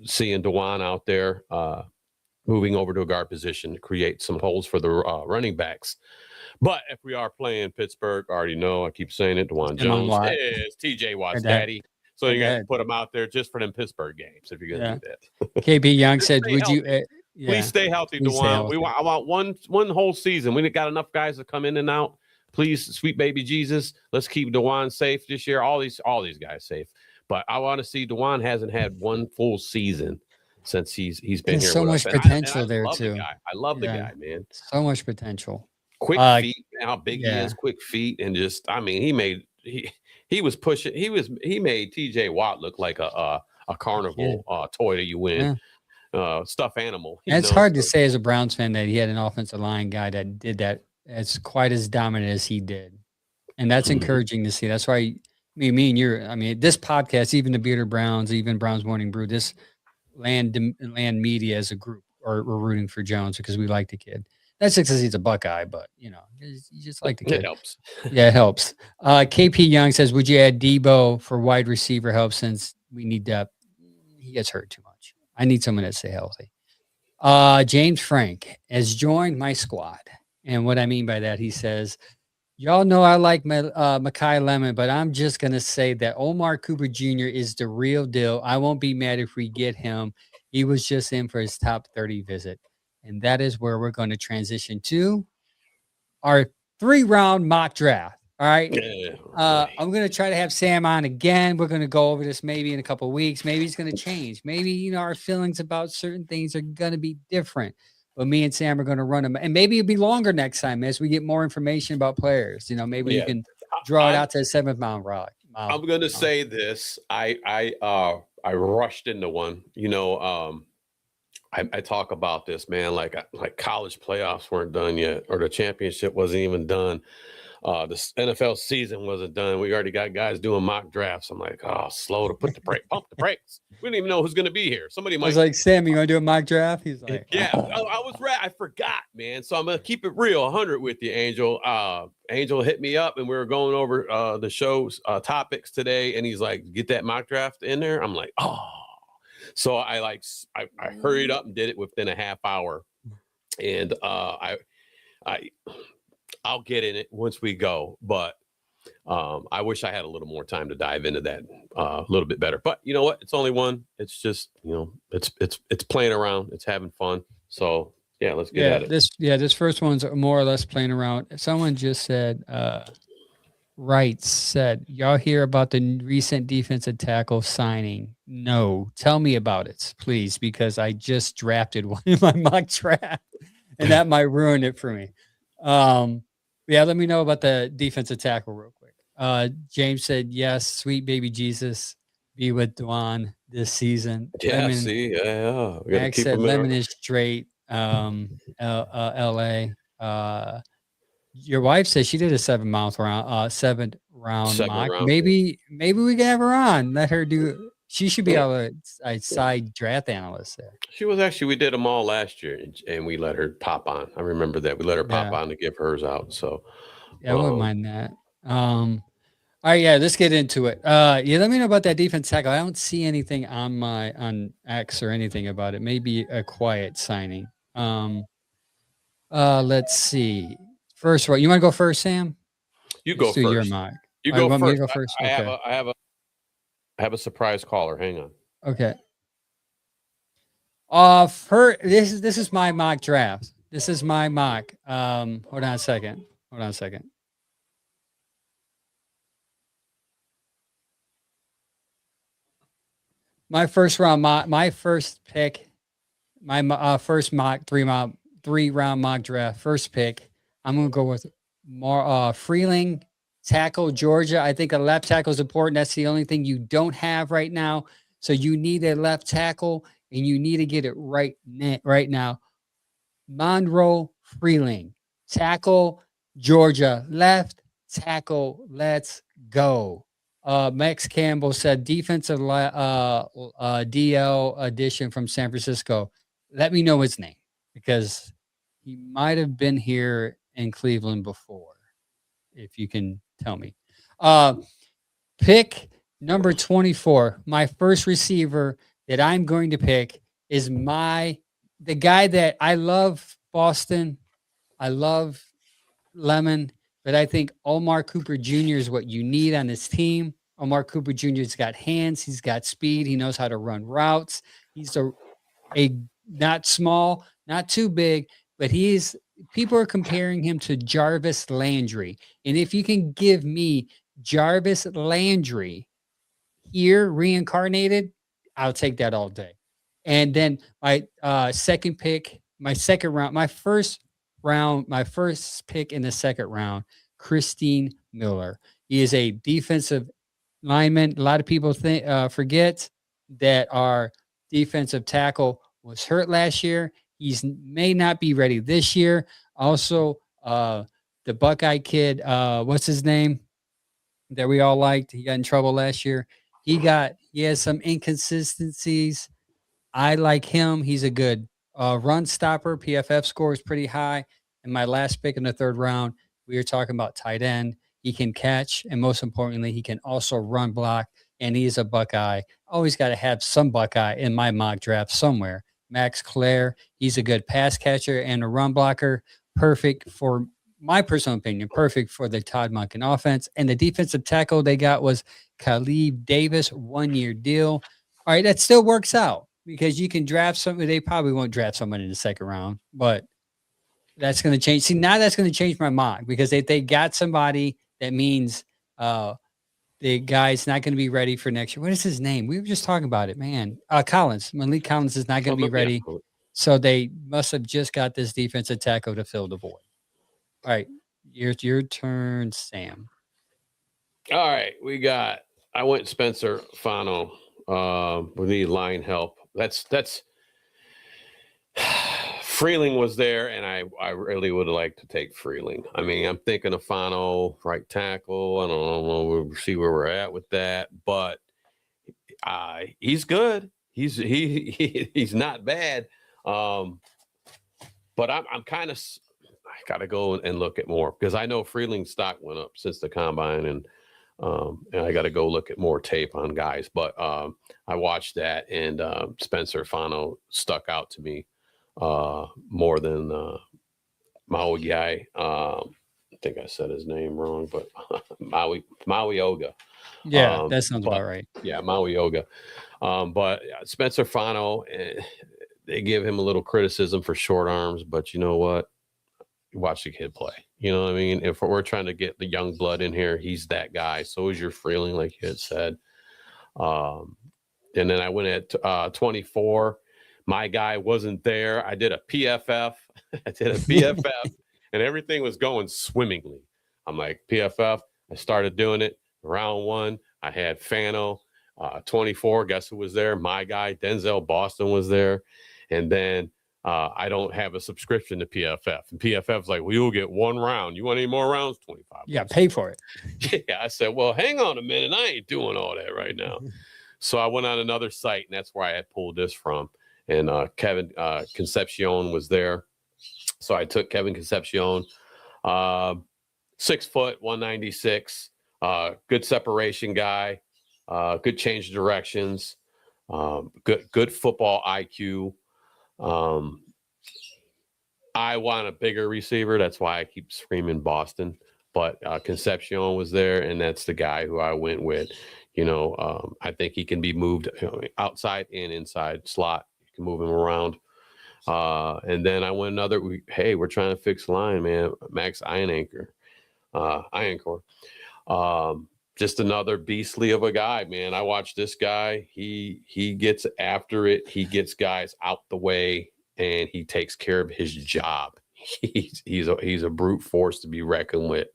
seeing Dwan out there moving over to a guard position to create some holes for the running backs. But if we are playing Pittsburgh, I already know, I keep saying it, Dwan Jones is TJ Watt's daddy. So you got to put him out there just for them Pittsburgh games if you're going to do that. KB Young said, would you please stay healthy, Dwan. I want one whole season. We got enough guys to come in and out. Please, sweet baby Jesus, let's keep Dwan safe this year. All these guys safe. But I want to see Dwan hasn't had one full season since he's been here. So much potential there too. I love the guy, man. So much potential. Quick feet, how big he is, quick feet, and just he made was pushing. He made TJ Watt look like a carnival toy that you win. Stuffed animal. It's hard to say as a Browns fan that he had an offensive line guy that did that as quite as dominant as he did. And that's encouraging to see. That's why me and you, this podcast, even the Bearded Browns, even Browns Morning Brew, this land media as a group are rooting for Jones because we like the kid. That's just because he's a Buckeye, but you just like the kid. It helps. Yeah, it helps. KP Young says, would you add Debo for wide receiver help since we need depth? He gets hurt too much. I need someone to stay healthy. James Frank has joined my squad. And what I mean by that, he says, y'all know I like Mekhi Lemon, but I'm just going to say that Omar Cooper Jr. is the real deal. I won't be mad if we get him. He was just in for his top 30 visit. And that is where we're going to transition to our 3-round mock draft. All right. I'm going to try to have Sam on again. We're going to go over this maybe in a couple of weeks. Maybe it's going to change. Maybe, our feelings about certain things are going to be different. But me and Sam are going to run them. And maybe it'll be longer next time as we get more information about players. Maybe you can draw it out to the 7th round. I'm going to say this. I rushed into one. I talk about this, man, like college playoffs weren't done yet, or the championship wasn't even done. The NFL season wasn't done. We already got guys doing mock drafts. I'm like, slow to pump the brakes. We don't even know who's going to be here. Somebody might. I was like, Sam, you want to do a mock draft? He's like, yeah, I was ready. I forgot, man. So I'm going to keep it real 100 with you, Angel. Angel hit me up and we were going over the show's topics today. And he's like, get that mock draft in there. I'm like, oh. So I hurried up and did it within a half hour, and I'll get in it once we go. But I wish I had a little more time to dive into that a little bit better. But you know what? It's only one. It's just it's playing around. It's having fun. So yeah, let's get at it. This first one's more or less playing around. Someone just said. Wright said, y'all hear about the recent defensive tackle signing? No. Tell me about it, please, because I just drafted one in my mock draft, and that might ruin it for me. Let me know about the defensive tackle real quick. James said, yes, sweet baby Jesus, be with Dwan this season. Yeah, Max said Lemon is straight, L.A., your wife says she did a 7th round mock. Maybe we can have her on. Let her do. She should be a side draft analyst there. She was actually. We did them all last year, and we let her pop on. I remember that we let her pop on to give hers out. So I wouldn't mind that. All right, let's get into it. Let me know about that defense tackle. I don't see anything on X or anything about it. Maybe a quiet signing. Let's see. First of all, you want to go first, Sam? You go first. Do your mock. You go first. Me to go first? I have a surprise caller. Hang on. Okay. This is my mock draft. This is my mock. Hold on a second. My first round mock, my first pick, my first mock three round mock draft, first pick. I'm gonna go with Freeling, tackle Georgia. I think a left tackle is important. That's the only thing you don't have right now. So you need a left tackle, and you need to get it right now. Monroe Freeling, tackle Georgia, left tackle. Let's go. Max Campbell said DL addition from San Francisco. Let me know his name because he might have been here in Cleveland before. If you can tell me. Pick number 24. My first receiver that I'm going to pick is the guy that I love, Boston. I love Lemon, but I think Omar Cooper Jr. is what you need on this team. Omar Cooper Jr.'s got hands, he's got speed, he knows how to run routes. He's a not small, not too big, but people are comparing him to Jarvis Landry. And if you can give me Jarvis Landry here reincarnated, I'll take that all day. And then my second pick, my first pick in the second round, Christine Miller. He is a defensive lineman. A lot of people forget that our defensive tackle was hurt last year. May not be ready this year. Also, the Buckeye kid, what's his name that we all liked? He got in trouble last year. He has some inconsistencies. I like him. He's a good run stopper. PFF score is pretty high. And my last pick in the third round, we were talking about tight end. He can catch, and most importantly, he can also run block. And he's a Buckeye. Always got to have some Buckeye in my mock draft somewhere. Max Clare, he's a good pass catcher and a run blocker. Perfect for my personal opinion. Perfect for the Todd Monken offense. And the defensive tackle they got was Khalid Davis, 1-year deal. All right, that still works out because you can draft somebody. They probably won't draft someone in the second round, but that's going to change. See, now that's going to change my mock because if they got somebody, that means the guy's not going to be ready for next year. What is his name? We were just talking about it, man. Collins. Malik Collins is not going to be ready. So they must have just got this defensive tackle to fill the void. All right, your turn, Sam. All right, I went Spencer Fano. We need line help. That's Freeling was there, and I really would have liked to take Freeling. I mean, I'm thinking of Fano, right tackle. I don't know. We'll see where we're at with that, but he's good. He's not bad. But I'm kind of I got to go and look at more because I know Freeling's stock went up since the combine, and I got to go look at more tape on guys. But I watched that, and Spencer Fano stuck out to me more than Maui guy. I think I said his name wrong, but Maui Oga. Yeah, that sounds about right. Yeah, Maui Oga. But Spencer Fano, they give him a little criticism for short arms, but you know what? Watch the kid play. You know what I mean? If we're trying to get the young blood in here, he's that guy. So is your Freeling, like you had said. And then I went at 24. My guy wasn't there. I did a PFF. And everything was going swimmingly. I'm like, PFF. I started doing it. Round 1, I had Fano. 24, guess who was there? My guy, Denzel Boston, was there. And then I don't have a subscription to PFF. And PFF's like, well, you'll get 1 round. You want any more rounds? 25. Yeah, pay for it. Yeah, I said, well, hang on a minute. I ain't doing all that right now. So I went on another site, and that's where I had pulled this from. And Kevin Concepcion was there. So I took Kevin Concepcion, 6 foot, 196, good separation guy, good change of directions, good football IQ. I want a bigger receiver. That's why I keep screaming Boston. But Concepcion was there, and that's the guy who I went with. You know, I think he can be moved outside and inside slot. You can move him around. And then I went we're trying to fix line, man. Max Ironcore. just another beastly of a guy, man. I watch this guy. He gets after it. He gets guys out the way, and he takes care of his job. He's a brute force to be reckoned with.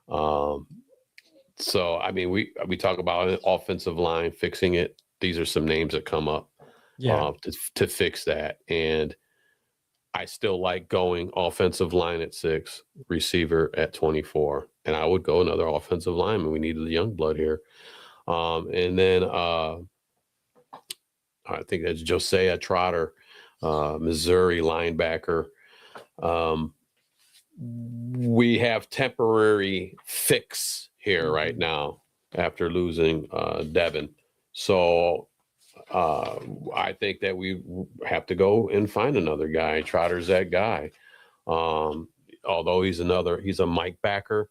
So I mean, we talk about an offensive line fixing it. These are some names that come up to fix that, and I still like going offensive line at 6, receiver at 24, and I would go another offensive lineman. We needed the young blood here. And then I think that's Josiah Trotter, Missouri linebacker. We have temporary fix here right now after losing Devin. So I think that we have to go and find another guy. Trotter's that guy. Although he's a Mike backer.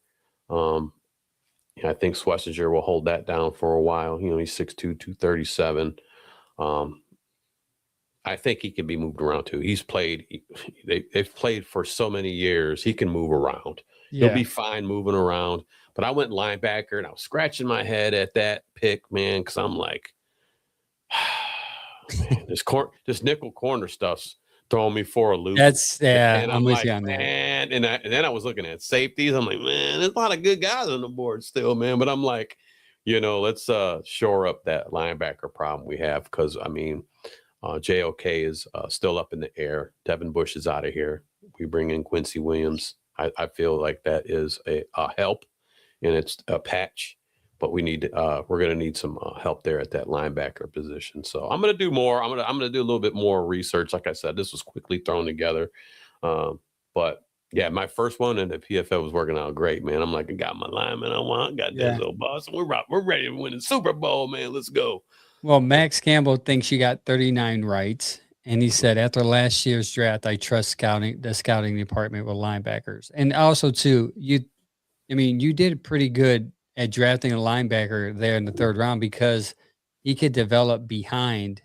I think Schlesinger will hold that down for a while. He's 6'2", 237. I think he can be moved around too. He's played. They've played for so many years. He can move around. Yeah. He'll be fine moving around. But I went linebacker, and I was scratching my head at that pick, man, because I'm like, man, this nickel corner stuff's throwing me for a loop. And I'm with you on that. Man, and then I was looking at safeties. I'm like, man, there's a lot of good guys on the board still, man. But I'm like, let's shore up that linebacker problem we have, because I mean, JOK is still up in the air. Devin Bush is out of here. We bring in Quincy Williams. I feel like that is a help, and it's a patch. But we're going to need some help there at that linebacker position. So I'm going to do more. I'm going to do a little bit more research. Like I said, this was quickly thrown together. But yeah, my first one in the PFL was working out great, man. I'm like, I got my lineman I want. I got Denzel Boston. We're ready to win the Super Bowl, man. Let's go. Well, Max Campbell thinks you got 39 right. And he said, after last year's draft, I trust the scouting department with linebackers. And also, too, you did pretty good at drafting a linebacker there in the 3rd round, because he could develop behind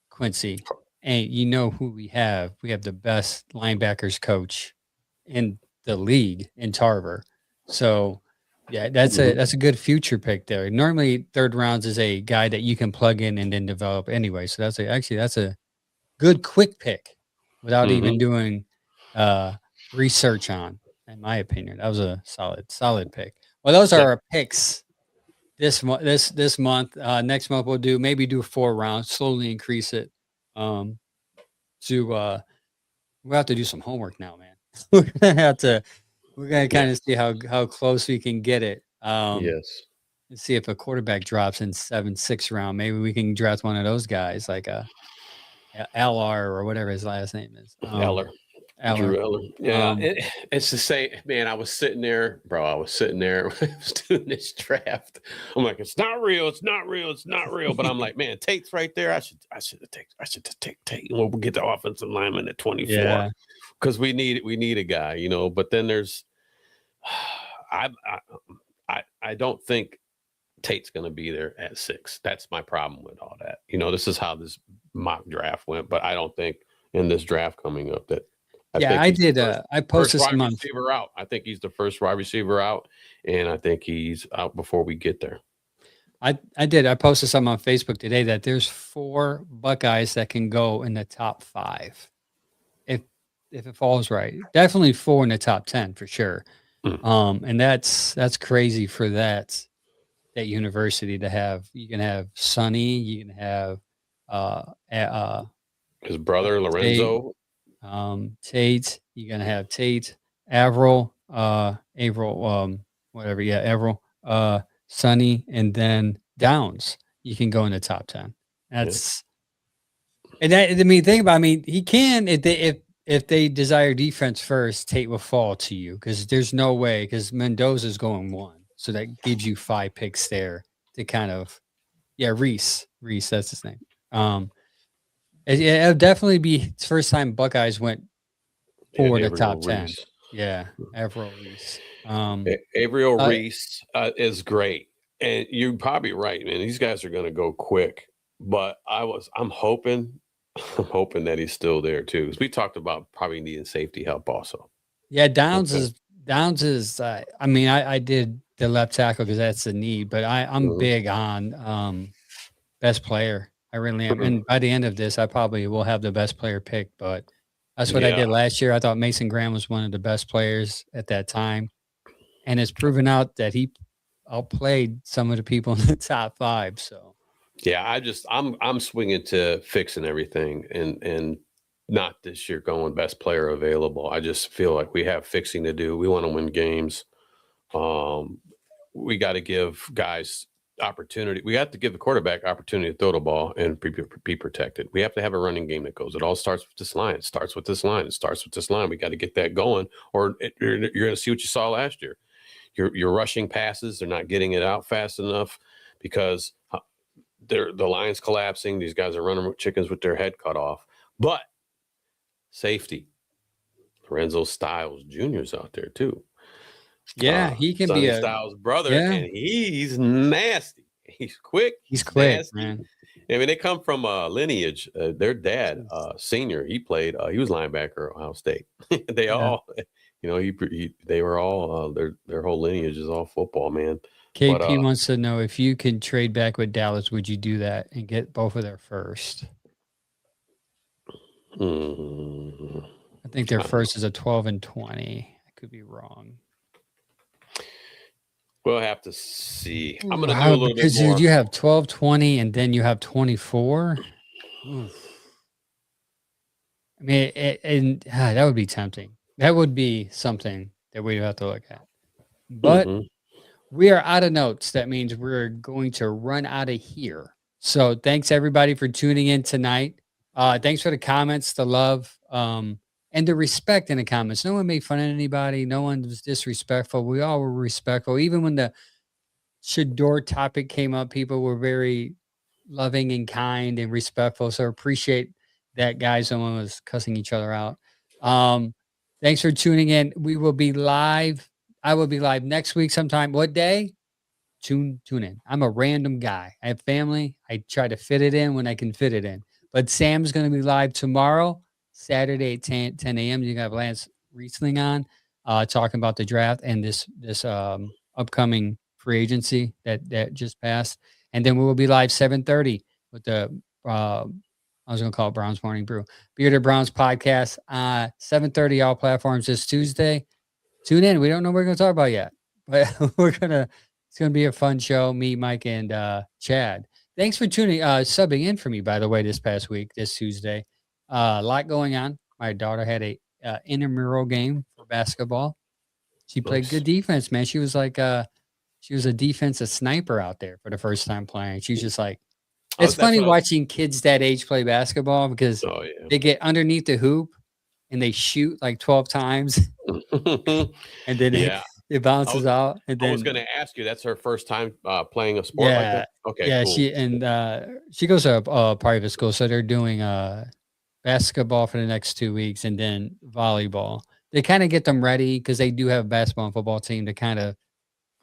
Quincy. And who we have. We have the best linebackers coach in the league in Tarver. So, yeah, that's a good future pick there. Normally, 3rd rounds is a guy that you can plug in and then develop anyway. So that's a good quick pick without even doing research on, in my opinion. That was a solid pick. Well, those are our picks this month. Next month we'll do 4 rounds, slowly increase it. We'll have to do some homework now, man. We're gonna kind of see how close we can get it. Yes. Let's see if a quarterback drops in 7-6 round. Maybe we can draft one of those guys, like a LR or whatever his last name is. Eller. Drew Eller. Yeah, it's to say, man, I was sitting there when I was doing this draft. I'm like, it's not real. But I'm like, man, Tate's right there. I should have taken Tate. We'll get the offensive lineman at 24, because we need a guy, But then there's, I don't think Tate's going to be there at 6. That's my problem with all that. This is how this mock draft went, but I don't think in this draft coming up that. I posted some on receiver out. I think he's the first wide receiver out, and I think he's out before we get there. I posted something on Facebook today that there's 4 Buckeyes that can go in the top 5 if it falls right. Definitely 4 in the top 10 for sure. And that's crazy for that university to have. You can have Sonny, you can have his brother Lorenzo. Tate, you're gonna have Tate, Averill, Averill, Sonny, and then Downs. You can go in the top 10. That's and that. He can if they desire defense first. Tate will fall to you, because there's no way, because Mendoza's going 1, so that gives you 5 picks there to kind of Reese, that's his name. It'll definitely be the first time Buckeyes went for the top 10. Reese. Yeah, Averill Reese. Averill Reese is great, and you're probably right, man. These guys are going to go quick, but I'm hoping that he's still there too, because we talked about probably needing safety help also. Yeah, Downs is. I did the left tackle because that's the need. But I'm big on best player. I really am. And by the end of this, I probably will have the best player pick. But that's what I did last year. I thought Mason Graham was one of the best players at that time, and it's proven out that he outplayed some of the people in the top 5. So yeah, I'm swinging to fixing everything and not this year going best player available. I just feel like we have fixing to do. We want to win games. We got to give guys opportunity. We have to give the quarterback opportunity to throw the ball and be protected. We have to have a running game that goes. It all starts with this line. It starts with this line. It starts with this line. We got to get that going, or you're going to see what you saw last year. You're rushing passes. They're not getting it out fast enough because the line's collapsing. These guys are running chickens with their head cut off. But safety, Lorenzo Styles Jr.'s out there too. Yeah, he can Sonny be Styles' brother, and he's nasty. He's quick. He's quick, nasty. man. I mean, they come from a lineage. Their dad, senior, he played. He was linebacker at Ohio State. They all, you know, they were all their whole lineage is all football, man. KP wants to know if you could trade back with Dallas, would you do that and get both of their first? I think their first is a 12 and 20. I could be wrong. We'll have to see. I'm going to do a little bit more. Dude, you have 12, 20, and then you have 24. Oof. I mean, that would be tempting. That would be something that we'd have to look at. But we are out of notes. That means we're going to run out of here. So thanks, everybody, for tuning in tonight. Thanks for the comments, the love, and the respect in the comments. No one made fun of anybody. No one was disrespectful. We all were respectful. Even when the Shedeur topic came up, people were very loving and kind and respectful. So appreciate that, guys. Someone was cussing each other out. Thanks for tuning in. We will be live. I will be live next week sometime. What day? Tune in. I'm a random guy. I have family. I try to fit it in when I can fit it in. But Sam's going to be live tomorrow, Saturday at 10 a.m. You got Lance Riesling on, talking about the draft and this upcoming free agency that just passed. And then we will be live 7:30 with the I was going to call it Browns Morning Brew, Bearded Browns podcast. 7:30 all platforms this Tuesday. Tune in. We don't know what we're going to talk about yet, but it's going to be a fun show. Me, Mike, and Chad. Thanks for subbing in for me, by the way, this Tuesday. A lot going on. My daughter had a intramural game for basketball. She played good defense, man. She was like she was a defensive sniper out there for the first time playing. She was just like, it's funny watching kids that age play basketball because they get underneath the hoop and they shoot like 12 times. And then it bounces out. And then, I was going to ask you, that's her first time playing a sport like that? Okay, yeah, cool. She goes to a private school, so they're doing basketball for the next 2 weeks and then volleyball. They kind of get them ready because they do have a basketball and football team to kind of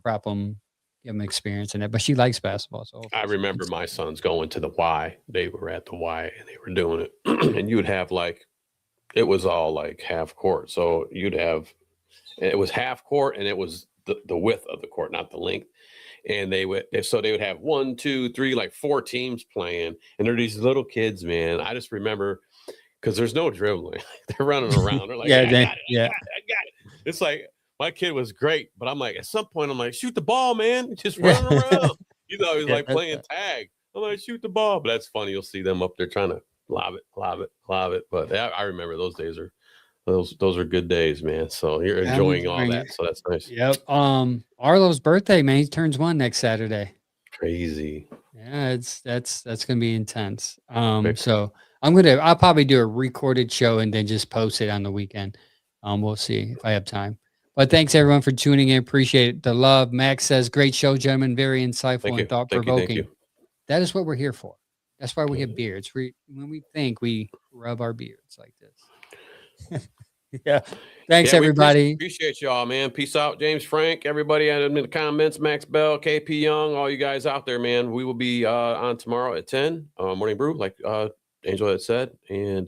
prep them, give them experience in it. But she likes basketball. So I remember my sons going to the Y. They were at the Y and they were doing it. And you'd have it was all like half court. So it was half court and it was the width of the court, not the length. And they would have 1, 2, 3, like 4 teams playing. And they're these little kids, man. I just remember because there's no dribbling. They're running around. They're like, I got it. It's like my kid was great, but I'm like, at some point, I'm like, shoot the ball, man. Just running around. He's like playing tag. I'm like, shoot the ball. But that's funny. You'll see them up there trying to lob it. But I remember those days those are good days, man. So you're enjoying all that. So that's nice. Yep. Arlo's birthday, man. He turns 1 next Saturday. Crazy. Yeah, that's gonna be intense. So I'll probably do a recorded show and then just post it on the weekend. We'll see if I have time. But thanks everyone for tuning in. Appreciate the love. Max says, great show, gentlemen. Very insightful and thought-provoking. That is what we're here for. That's why we have beards. When we think, we rub our beards like this. Yeah. Thanks, everybody. Appreciate y'all, man. Peace out, James Frank. Everybody in the comments, Max Bell, KP Young, all you guys out there, man. We will be on tomorrow at 10, Morning Brew, like Angel had said. And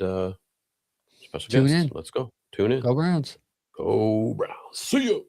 special guest. Let's go. Tune in. Go Browns. Go Browns. See you.